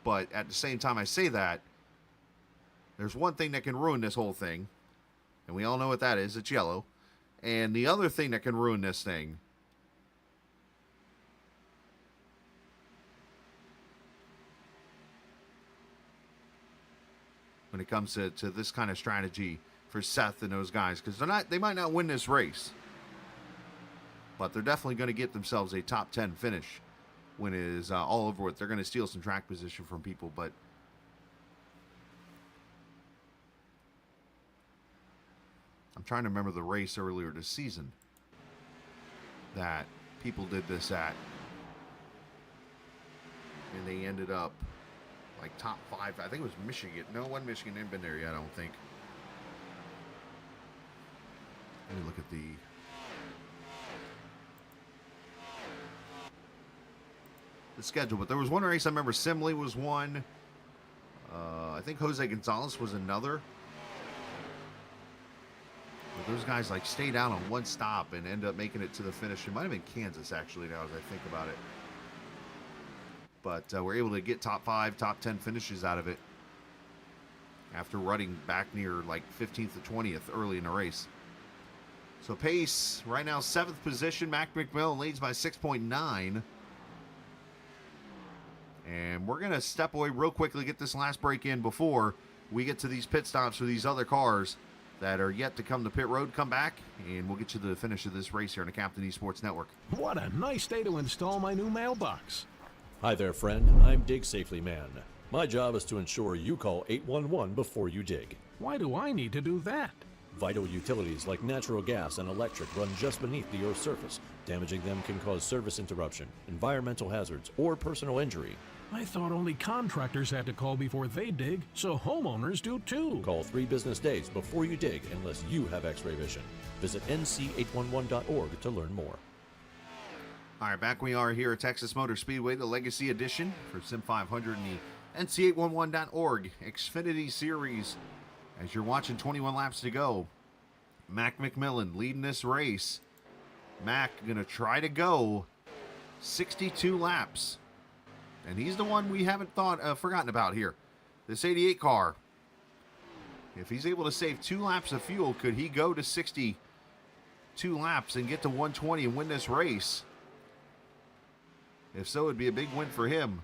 But at the same time I say that, there's one thing that can ruin this whole thing. And we all know what that is. It's yellow. And the other thing that can ruin this thing when it comes to this kind of strategy for Seth and those guys, because they might not win this race, but they're definitely going to get themselves a top 10 finish when it is all over with. They're going to steal some track position from people, but I'm trying to remember the race earlier this season that people did this at, and they ended up like top 5. I think it was Michigan. No, one Michigan ain't been there yet, I don't think. Let me look at the schedule. But there was one race I remember. Simley was one. I think Jose Gonzalez was another. But those guys like stay down on one stop and end up making it to the finish. It might have been Kansas, actually, now as I think about it. But we're able to get top 5, top 10 finishes out of it after running back near like 15th to 20th early in the race. So pace right now 7th position. Mac McMillan leads by 6.9. And we're going to step away real quickly, get this last break in before we get to these pit stops for these other cars that are yet to come to pit road. Come back, and we'll get you to the finish of this race here on the Captain Esports Network. What a nice day to install my new mailbox. Hi there, friend. I'm Dig Safely Man. My job is to ensure you call 811 before you dig. Why do I need to do that? Vital utilities like natural gas and electric run just beneath the Earth's surface. Damaging them can cause service interruption, environmental hazards, or personal injury. I thought only contractors had to call before they dig, so homeowners do too. Call 3 business days before you dig unless you have X-ray vision. Visit nc811.org to learn more. All right, back we are here at Texas Motor Speedway, the Legacy Edition for Sim500 and the nc811.org Xfinity Series. As you're watching 21 laps to go, Mac McMillan leading this race. Mac going to try to go 62 laps. And he's the one we haven't forgotten about here. This 88 car. If he's able to save 2 laps of fuel, could he go to 62 laps and get to 120 and win this race? If so, it'd be a big win for him.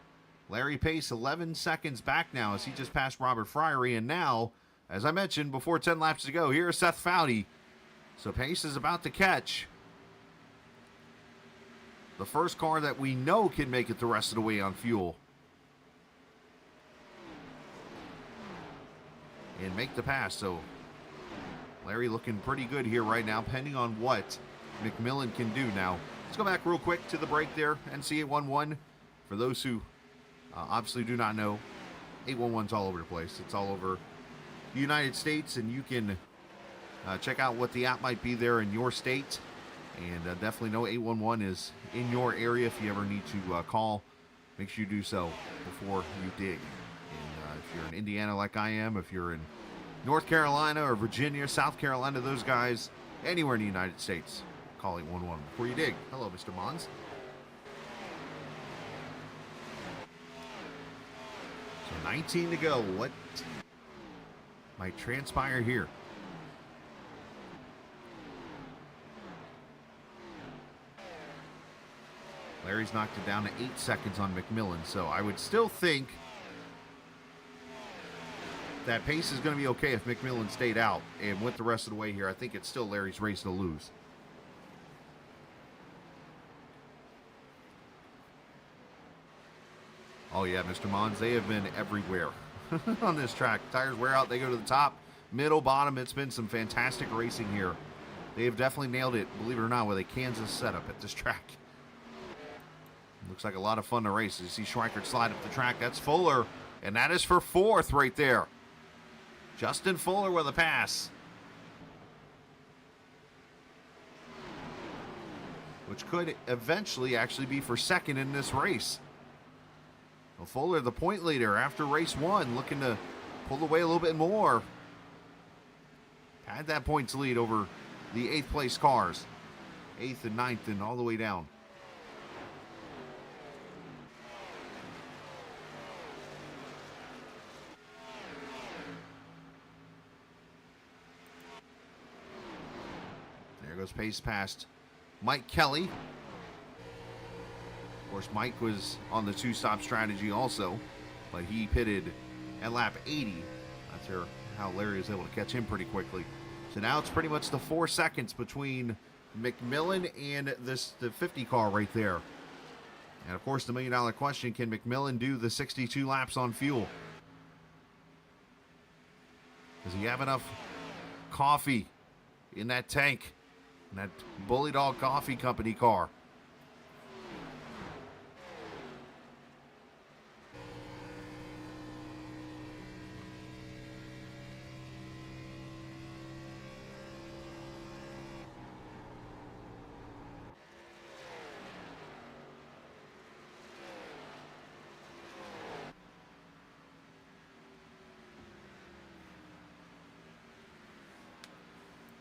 Larry Pace 11 seconds back now as he just passed Robert Fryery. And now, as I mentioned, before 10 laps to go, here's Seth Foudy. So Pace is about to catch the first car that we know can make it the rest of the way on fuel. And make the pass. So Larry looking pretty good here right now, depending on what McMillan can do now. Let's go back real quick to the break there. NC811. For those who obviously do not know, 811's all over the place. It's all over the United States, and you can check out what the app might be there in your state. And definitely know 811 is in your area. If you ever need to call, make sure you do so before you dig. And if you're in Indiana like I am, if you're in North Carolina or Virginia, South Carolina, those guys, anywhere in the United States, call 811 before you dig. Hello, Mr. Mons. So 19 to go. What might transpire here? Larry's knocked it down to 8 seconds on McMillan, so I would still think that pace is going to be okay if McMillan stayed out and went the rest of the way here. I think it's still Larry's race to lose. Oh yeah, Mr. Mons, they have been everywhere on this track. Tires wear out, they go to the top, middle, bottom. It's been some fantastic racing here. They have definitely nailed it, believe it or not, with a Kansas setup at this track. Looks like a lot of fun to race. You see Schweikert slide up the track. That's Fuller, and that is for 4th right there. Justin Fuller with a pass, which could eventually actually be for 2nd in this race. Well, Fuller, the point leader after race 1, looking to pull away a little bit more. Had that points lead over the 8th place cars. 8th and 9th and all the way down. There goes pace past Mike Kelly. Of course, Mike was on the 2-stop strategy also, but he pitted at lap 80. That's how Larry was able to catch him pretty quickly. So now it's pretty much the 4 seconds between McMillan and the 50 car right there. And of course, the $1 million question, can McMillan do the 62 laps on fuel? Does he have enough coffee in that tank, in that Bully Dog Coffee Company car?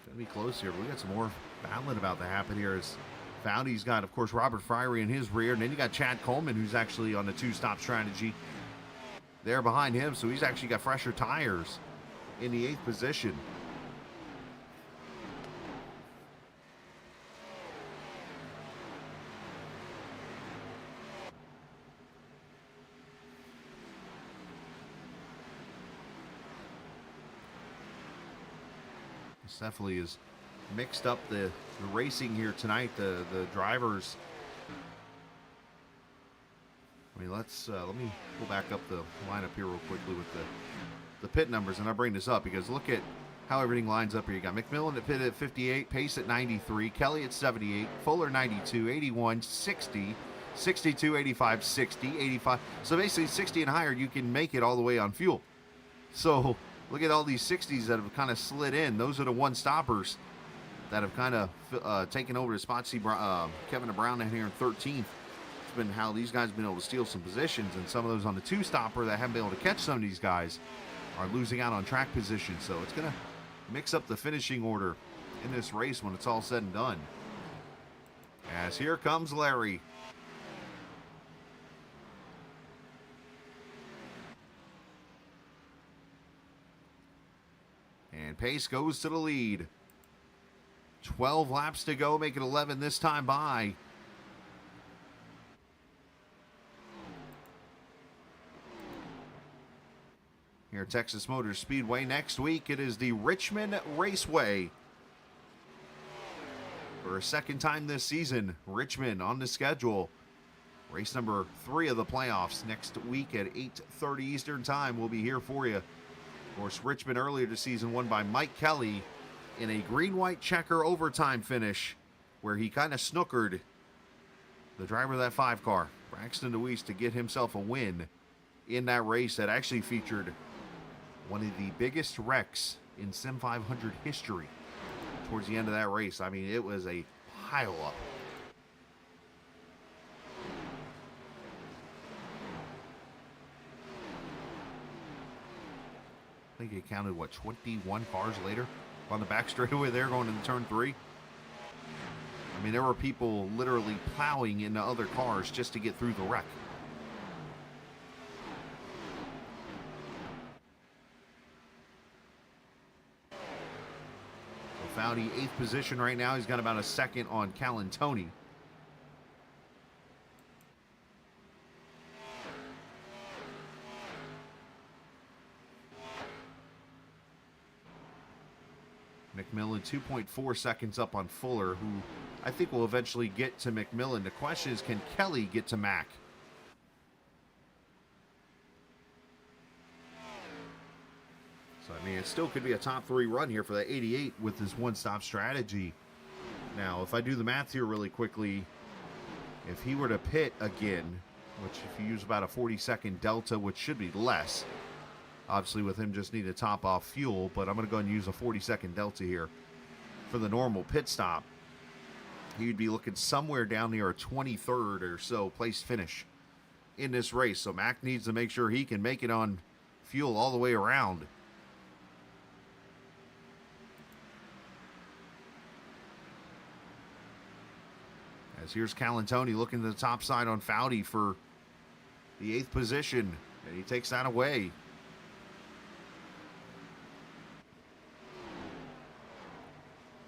going to be close here, but we got some more battling about to happen here. As Foudy's got, of course, Robert Friery in his rear, and then you got Chad Coleman, who's actually on the two-stop strategy there behind him, so he's actually got fresher tires in the 8th position. This definitely is mixed up the racing here tonight. The drivers. I mean, let me pull back up the lineup here real quickly with the pit numbers, and I bring this up because look at how everything lines up here. You got McMillan at pit at 58, Pace at 93, Kelly at 78, Fuller 92, 81, 60, 62, 85, 60, 85. So basically 60 and higher, you can make it all the way on fuel. So look at all these 60s that have kind of slid in. Those are the one-stoppers that have kind of taken over the spot. See Kevin Brown down here in 13th. It's been how these guys have been able to steal some positions, and some of those on the two-stopper that haven't been able to catch some of these guys are losing out on track position. So it's going to mix up the finishing order in this race when it's all said and done. As here comes Larry. And Pace goes to the lead. 12 laps to go, make it 11 this time by. Here at Texas Motor Speedway. Next week, it is the Richmond Raceway. For a second time this season, Richmond on the schedule. Race number 3 of the playoffs next week at 8:30 Eastern Time. We'll be here for you. Of course, Richmond earlier this season won by Mike Kelly in a green-white checker overtime finish where he kind of snookered the driver of that 5 car, Braxton DeWeese, to get himself a win in that race that actually featured one of the biggest wrecks in Sim500 history towards the end of that race. I mean, it was a pile-up. I think it counted, what, 21 cars later on the back straightaway there going into turn 3. I mean, there were people literally plowing into other cars just to get through the wreck. So Foudy, 8th position right now. He's got about a second on Calantoni. McMillan 2.4 seconds up on Fuller, who I think will eventually get to McMillan. The question is, can Kelly get to Mack? So, I mean, it still could be a top 3 run here for that 88 with this one-stop strategy. Now, if I do the math here really quickly, if he were to pit again, which if you use about a 40-second delta, which should be less, obviously, with him just need to top off fuel, but I'm going to go and use a 40-second delta here for the normal pit stop. He'd be looking somewhere down near a 23rd or so place finish in this race. So Mack needs to make sure he can make it on fuel all the way around. As here's Calantoni looking to the top side on Foudy for the 8th position, and he takes that away.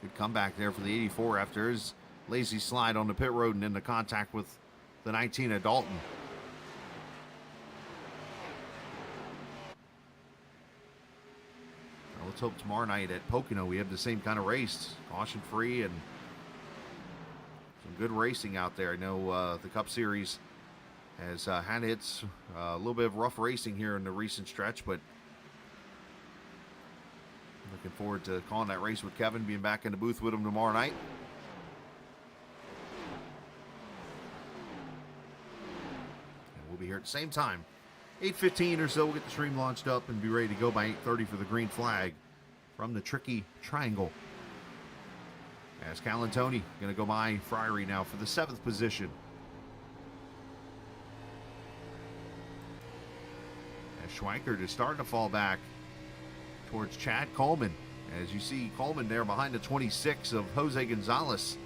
Good comeback there for the 84 after his lazy slide on the pit road and into contact with the 19 at Dalton. Now let's hope tomorrow night at Pocono we have the same kind of race, caution free and some good racing out there. I know the Cup Series has had its a little bit of rough racing here in the recent stretch, but looking forward to calling that race with Kevin, being back in the booth with him tomorrow night. And we'll be here at the same time. 8:15 or so, we'll get the stream launched up and be ready to go by 8:30 for the green flag from the tricky triangle. As Calantoni going to go by Friery now for the 7th position. As Schweikert is starting to fall back towards Chad Coleman. As you see Coleman there behind the 26 of Jose Gonzalez.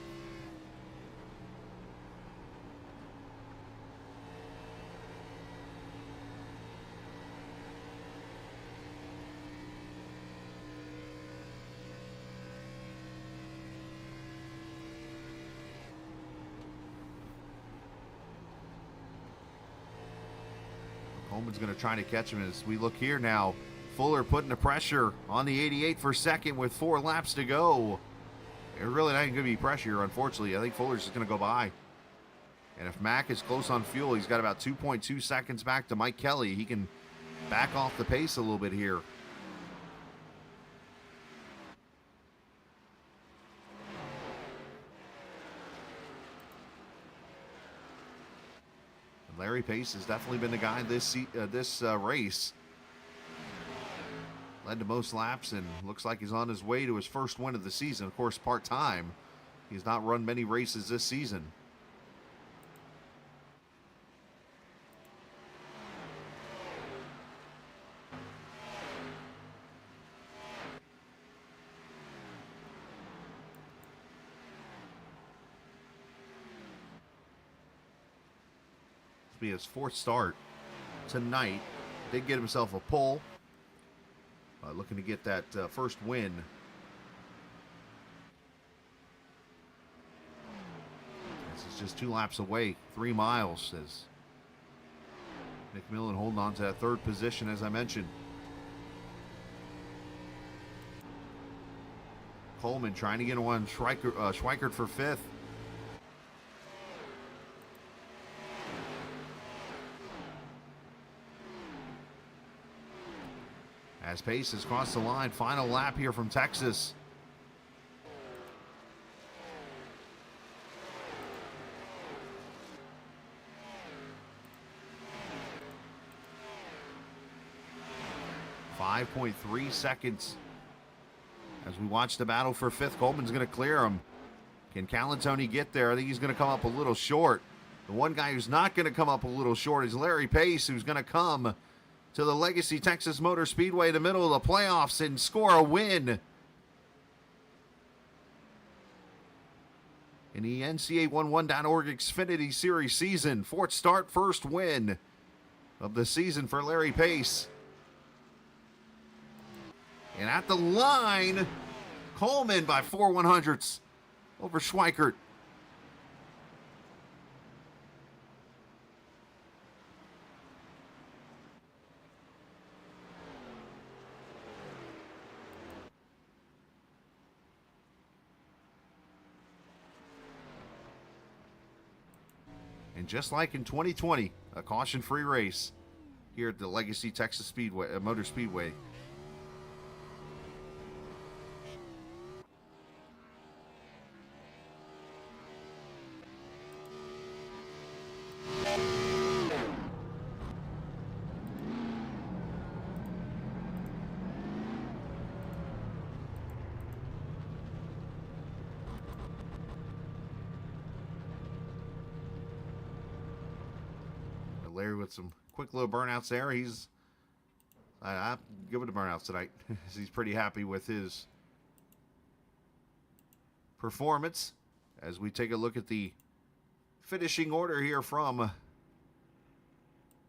Coleman's going to try to catch him as we look here now. Fuller putting the pressure on the 88 for second with 4 laps to go. There's really not going to be pressure here, unfortunately. I think Fuller's just going to go by. And if Mack is close on fuel, he's got about 2.2 seconds back to Mike Kelly. He can back off the pace a little bit here. And Larry Pace has definitely been the guy this race. Led to most laps and looks like he's on his way to his first win of the season. Of course, part-time. He's not run many races this season. This will be his 4th start tonight. Did get himself a pole. Looking to get that first win. This is just 2 laps away, 3 miles, as McMillan holding on to that 3rd position, as I mentioned. Coleman trying to get on Schweikert for 5th. As Pace has crossed the line, final lap here from Texas. .3 seconds as we watch the battle for 5th. Coleman's going to clear him. Can Calantoni get there? I think he's going to come up a little short. The one guy who's not going to come up a little short is Larry Pace, who's going to come to the Legacy Texas Motor Speedway in the middle of the playoffs and score a win in the NC811.org Xfinity Series season. 4th start, 1st win of the season for Larry Pace. And at the line, Coleman by 4 100ths over Schweikert. And just like in 2020, a caution-free race here at the Legacy Texas Speedway, Motor Speedway. Larry with some quick little burnouts there. I'm good with the burnouts tonight. He's pretty happy with his performance. As we take a look at the finishing order here from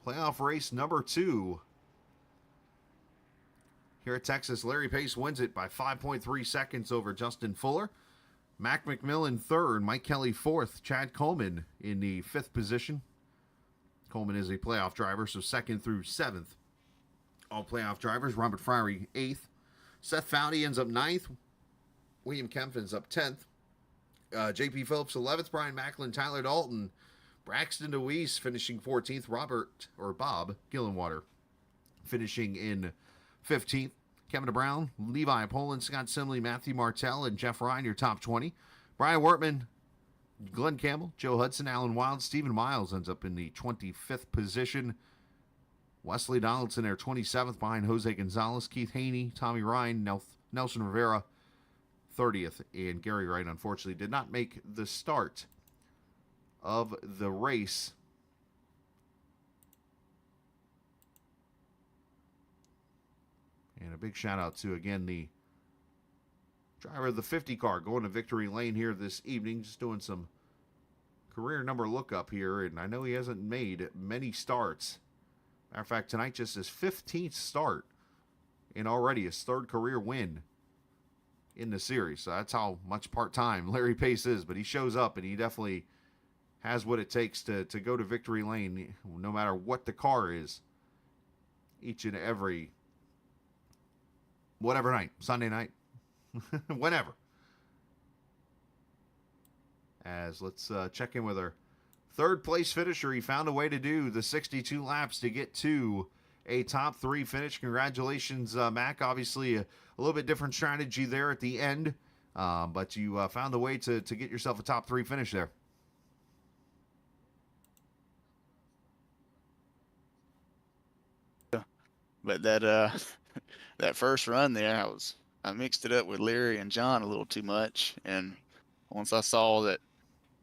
playoff race number 2. Here at Texas, Larry Pace wins it by 5.3 seconds over Justin Fuller. Mac McMillan 3rd, Mike Kelly 4th, Chad Coleman in the 5th position. Coleman is a playoff driver, so 2nd through 7th. All playoff drivers. Robert Fryery 8th. Seth Foudy ends up 9th. William Kempf ends up 10th. J.P. Phillips 11th. Brian Macklin, Tyler Dalton. Braxton DeWeese finishing 14th. Bob Gillenwater finishing in 15th. Kevin Brown, Levi Poland, Scott Simley, Matthew Martell, and Jeff Ryan, your top 20. Brian Wortman, Glenn Campbell, Joe Hudson, Alan Wild, Stephen Miles ends up in the 25th position. Wesley Donaldson there, 27th, behind Jose Gonzalez, Keith Haney, Tommy Ryan, Nelson Rivera, 30th. And Gary Wright, unfortunately, did not make the start of the race. And a big shout out to, again, the driver of the 50 car, going to victory lane here this evening. Just doing some career number lookup here, and I know he hasn't made many starts. Matter of fact, tonight just his 15th start and already his 3rd career win in the series. So that's how much part-time Larry Pace is, but he shows up and he definitely has what it takes to go to victory lane no matter what the car is each and every whatever night, Sunday night, whenever. As let's check in with our 3rd place finisher. He found a way to do the 62 laps to get to a top 3 finish. Congratulations, Mac. Obviously, a little bit different strategy there at the end, but you found a way to get yourself a top 3 finish there. But that that first run there, I mixed it up with Larry and John a little too much, and once I saw that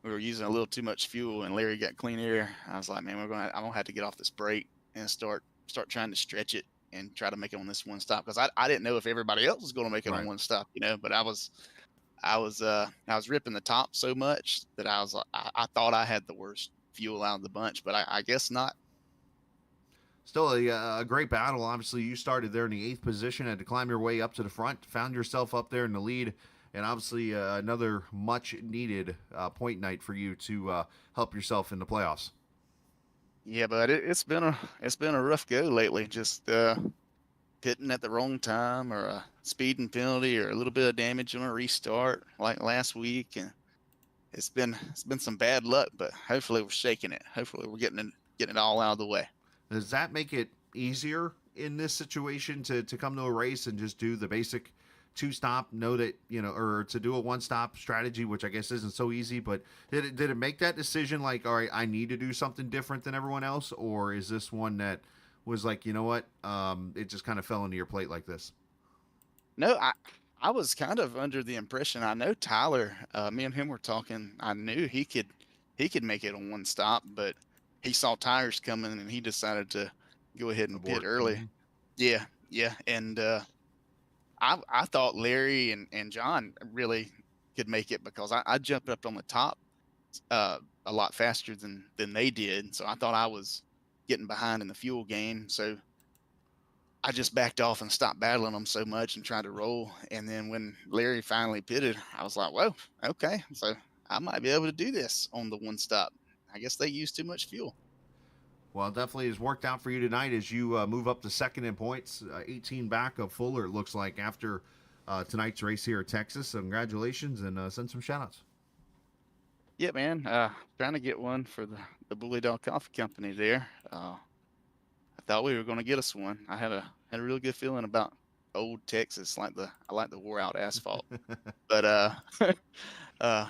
we were using a little too much fuel and Larry got clean air, I was like, man, I'm gonna have to get off this brake and start trying to stretch it and try to make it on this one stop, because I didn't know if everybody else was going to make it on one stop, but I was ripping the top so much that I thought I had the worst fuel out of the bunch, but I guess not. Still a great battle. Obviously, you started there in the 8th position, had to climb your way up to the front, found yourself up there in the lead, and obviously another much-needed point night for you to help yourself in the playoffs. Yeah, but it's been a rough go lately. Just pitting at the wrong time, or a speeding penalty, or a little bit of damage on a restart like last week, and it's been some bad luck. But hopefully we're shaking it. Hopefully we're getting it all out of the way. Does that make it easier in this situation to come to a race and just do the basic 2-stop, know that, or to do a 1-stop strategy, which I guess isn't so easy, but did it make that decision like, all right, I need to do something different than everyone else? Or is this one that was like, you know what, it just kind of fell into your plate like this? No, I was kind of under the impression, I know Tyler, me and him were talking, I knew he could make it on 1 stop, but he saw tires coming and he decided to go ahead and pit early. Mm-hmm. Yeah. And I thought Larry and John really could make it, because I jumped up on the top a lot faster than they did. So I thought I was getting behind in the fuel game. So I just backed off and stopped battling them so much and tried to roll. And then when Larry finally pitted, I was like, whoa, okay. So I might be able to do this on the 1 stop. I guess they used too much fuel. Well, it definitely has worked out for you tonight as you move up to 2nd in points, 18 back of Fuller, it looks like, after tonight's race here at Texas. So congratulations, and send some shout-outs. Yeah, man. Trying to get one for the Bully Dog Coffee Company there. I thought we were going to get us one. I had a real good feeling about old Texas, I like the wore-out asphalt. But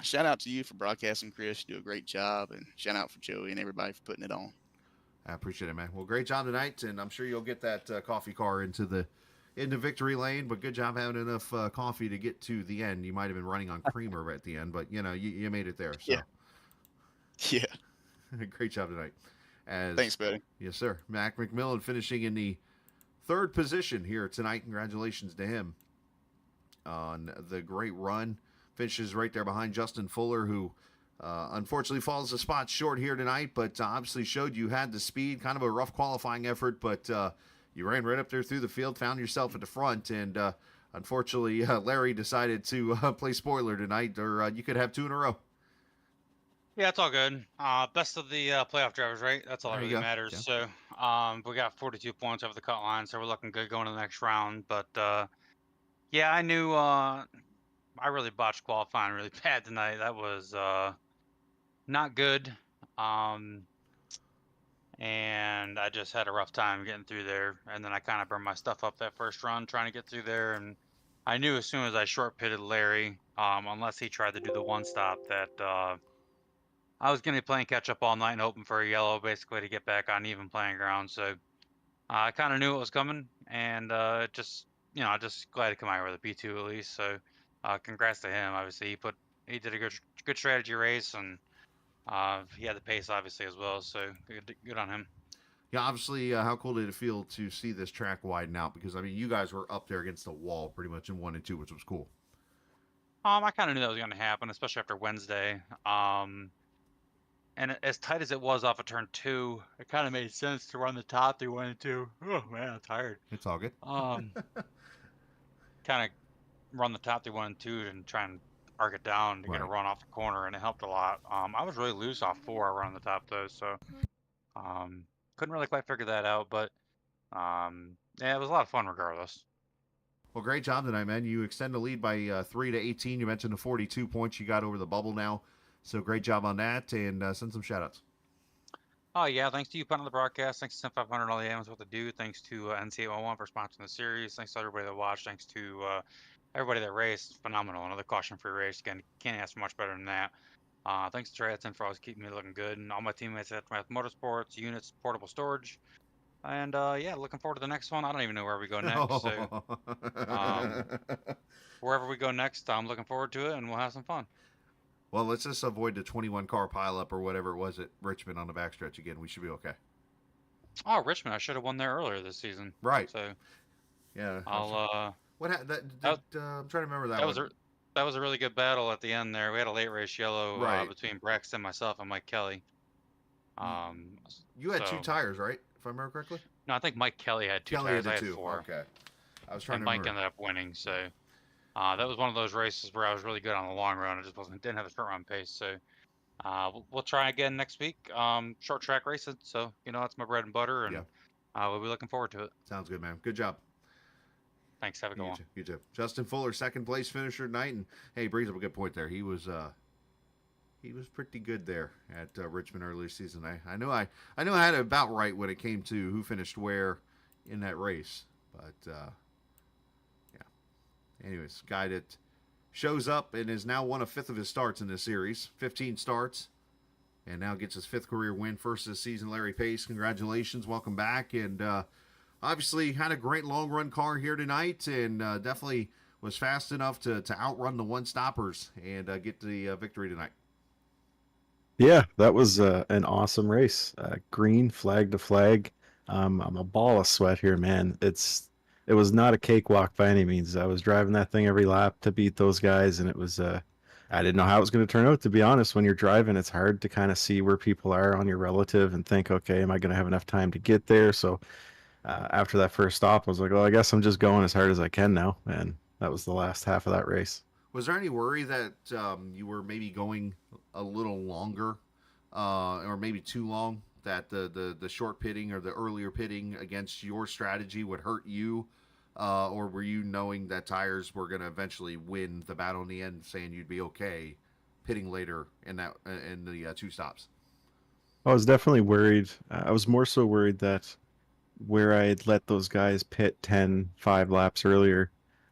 shout out to you for broadcasting, Chris. You do a great job, and shout out for Joey and everybody for putting it on. I appreciate it, man. Well, great job tonight, and I'm sure you'll get that coffee car into victory lane. But good job having enough coffee to get to the end. You might have been running on creamer at the end, but you made it there. So. Yeah. Great job tonight. Thanks, buddy. Yes, sir. Mac McMillan finishing in the 3rd position here tonight. Congratulations to him on the great run. Finishes right there behind Justin Fuller, who unfortunately falls a spot short here tonight, but obviously showed you had the speed. Kind of a rough qualifying effort, but you ran right up there through the field, found yourself at the front, and unfortunately Larry decided to play spoiler tonight, or you could have 2 in a row. Yeah, it's all good. Best of the playoff drivers, right? That's all that really matters. Yeah. So we got 42 points over the cut line, so we're looking good going to the next round. But yeah, I knew I really botched qualifying really bad tonight. That was not good. And I just had a rough time getting through there. And then I kind of burned my stuff up that first run trying to get through there. And I knew as soon as I short pitted Larry, unless he tried to do the 1 stop, that I was going to be playing catch up all night and hoping for a yellow, basically, to get back on even playing ground. So I kind of knew it was coming, and just glad to come out with a P2 at least. So congrats to him. Obviously, he did a good strategy race, and he had the pace obviously as well. So good on him. Yeah, obviously, how cool did it feel to see this track widen out? Because I mean, you guys were up there against the wall pretty much in 1 and 2, which was cool. I kind of knew that was going to happen, especially after Wednesday. And as tight as it was off of turn two, it kind of made sense to run the top through 1 and 2. Oh man, I'm tired. It's all good. Um, Kind of run the top through 1 and 2 and try and arc it down to get a Right. run off the corner, and it helped a lot. I was really loose off 4 running the top though, so couldn't really quite figure that out. But yeah, it was a lot of fun regardless. Well, great job tonight, man. You extend the lead by 3 to 18. You mentioned the 42 points you got over the bubble now. So great job on that, and send some shout-outs. Oh yeah, thanks to you putting on the broadcast. Thanks to Sim500 all the AMs what to do. Thanks to NC811 for sponsoring the series. Thanks to everybody that watched. Thanks to everybody that raced. Phenomenal. Another caution-free race. Again, can't ask for much better than that. Thanks to Trey for always keeping me looking good, and all my teammates at Motorsports, Units, Portable Storage. And yeah, looking forward to the next one. I don't even know where we go next. So wherever we go next, I'm looking forward to it, and we'll have some fun. Well, let's just avoid the 21-car pileup or whatever it was at Richmond on the backstretch again. We should be okay. Oh, Richmond! I should have won there earlier this season. Right. So yeah, I'll. What happened? I'm trying to remember that one. That was a really good battle at the end there. We had a late race yellow between Braxton, myself, and Mike Kelly. You had 2 tires, right? If I remember correctly. No, I think Mike Kelly had 2 tires. I had 4. Okay. I was trying to remember. Mike ended up winning, so that was one of those races where I was really good on the long run. I just didn't have a sprint run pace. So we'll try again next week. Short track racing, so that's my bread and butter, and we'll be looking forward to it. Sounds good, man. Good job. Thanks. Have a good one. You too. Justin Fuller, second place finisher tonight, and hey, brings up a good point there. He was pretty good there at Richmond earlier season. I knew I had it about right when it came to who finished where in that race, but yeah. Anyways, guy that shows up and has now won a 5th of his starts in this series, 15 starts, and now gets his 5th career win, first this season. Larry Pace, congratulations, welcome back, and obviously had a great long run car here tonight, and definitely was fast enough to outrun the one stoppers and get the victory tonight. Yeah, that was an awesome race. Green flag to flag. I'm a ball of sweat here, man. It was not a cakewalk by any means. I was driving that thing every lap to beat those guys, and it was I didn't know how it was going to turn out, to be honest. When you're driving, it's hard to kind of see where people are on your relative and think, okay, am I going to have enough time to get there? So after that first stop, I was like, well, I guess I'm just going as hard as I can now, and that was the last half of that race. Was there any worry that you were maybe going a little longer or maybe too long, that the short pitting or the earlier pitting against your strategy would hurt you? Or were you knowing that tires were going to eventually win the battle in the end, saying you'd be okay pitting later in the 2 stops? I was definitely worried. I was more so worried that where I had let those guys pit 5 laps earlier,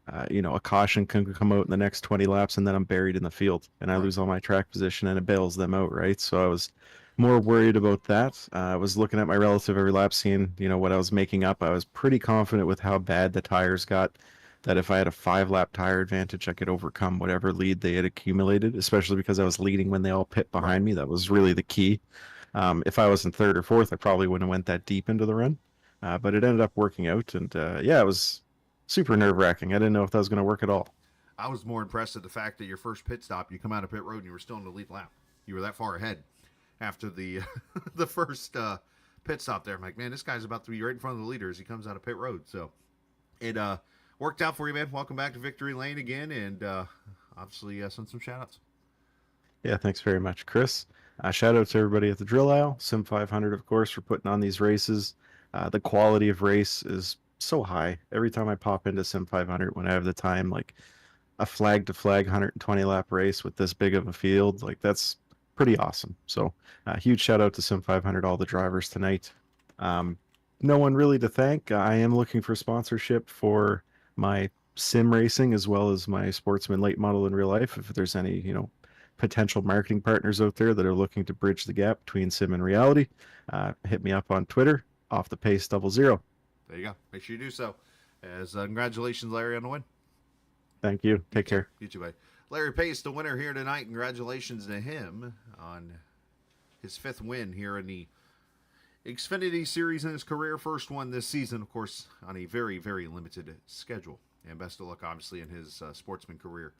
a caution can come out in the next 20 laps, and then I'm buried in the field, and I lose all my track position, and it bails them out, right? So I was more worried about that. I was looking at my relative every lap, seeing, what I was making up. I was pretty confident with how bad the tires got, that if I had a 5-lap tire advantage, I could overcome whatever lead they had accumulated, especially because I was leading when they all pit behind me. That was really the key. If I was in 3rd or 4th, I probably wouldn't have went that deep into the run. But it ended up working out, and it was super nerve-wracking. I didn't know if that was going to work at all. I was more impressed at the fact that your first pit stop, you come out of pit road and you were still in the lead lap. You were that far ahead after the the first pit stop there. I'm like, man, this guy's about to be right in front of the leader as he comes out of pit road. So it worked out for you, man. Welcome back to Victory Lane again, and obviously send some shout-outs. Yeah, thanks very much, Chris. Shout out to everybody at the drill aisle, Sim500, of course, for putting on these races. The quality of race is so high. Every time I pop into Sim500 when I have the time, like a flag to flag 120 lap race with this big of a field, like that's pretty awesome. So huge shout out to Sim500, all the drivers tonight. No one really to thank. I am looking for sponsorship for my sim racing as well as my sportsman late model in real life. If there's any, potential marketing partners out there that are looking to bridge the gap between sim and reality, hit me up on Twitter, off the pace 00. There you go. Make sure you do so. As congratulations, Larry, on the win. Thank you. Take care. You too, buddy. Larry Pace, the winner here tonight. Congratulations to him on his 5th win here in the Xfinity Series in his career. First one this season, of course, on a very, very limited schedule. And best of luck, obviously, in his sportsman career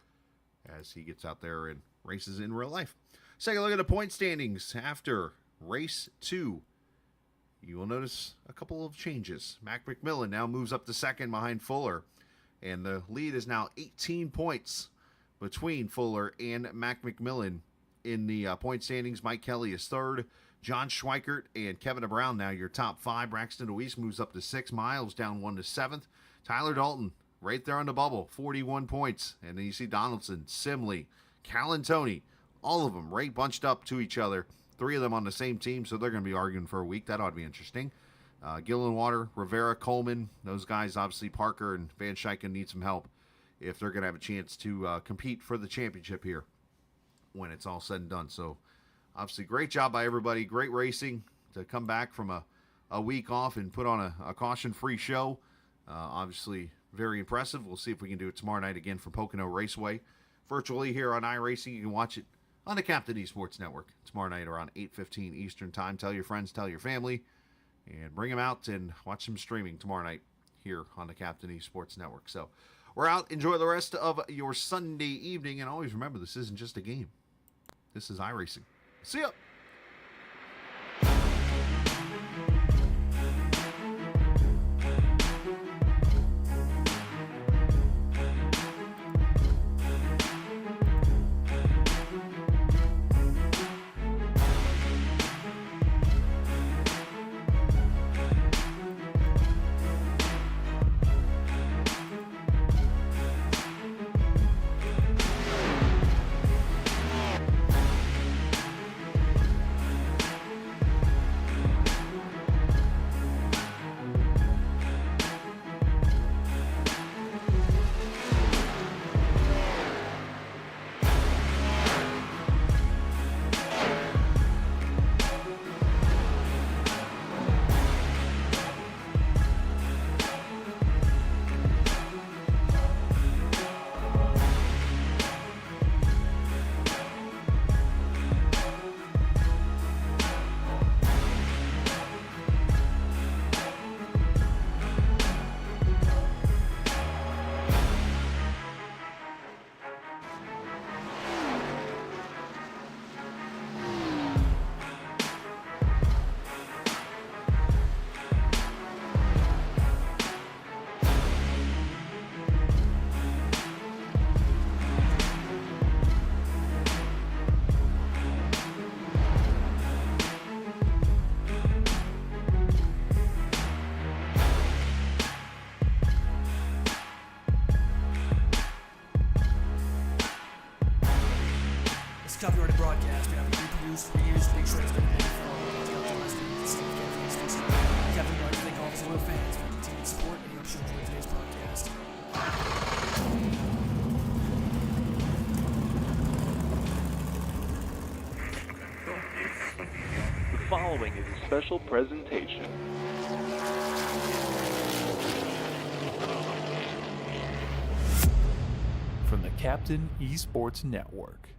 as he gets out there and races in real life. Let's take a look at the point standings after race 2. You will notice a couple of changes. Mac McMillan now moves up to second behind Fuller, and the lead is now 18 points between Fuller and Mac McMillan in the point standings. Mike Kelly is third. John Schweikert and Kevin Brown now your top 5. Braxton DeWeese moves up to 6. Miles down 1 to 7th. Tyler Dalton right there on the bubble, 41 points. And then you see Donaldson, Simley, Callan Tony, all of them right bunched up to each other. 3 of them on the same team, so they're going to be arguing for a week. That ought to be interesting. Gillenwater, Rivera, Coleman, those guys, obviously Parker and Van Schiken need some help if they're going to have a chance to compete for the championship here when it's all said and done. So, obviously, great job by everybody. Great racing to come back from a week off and put on a caution-free show. Obviously, very impressive. We'll see if we can do it tomorrow night again from Pocono Raceway. Virtually here on iRacing. You can watch it on the Captain Esports Network tomorrow night around 8:15 Eastern Time. Tell your friends, tell your family, and bring them out and watch some streaming tomorrow night here on the Captain Esports Network. So we're out. Enjoy the rest of your Sunday evening, and always remember, this isn't just a game. This is iRacing. See ya! Copyrighted broadcast may not be reproduced, reused, retransmitted, and Captain would like to thank all of his loyal fans for their continued support, and he hopes you enjoyed today's podcast. The following is a special presentation. From the Captain Esports Network.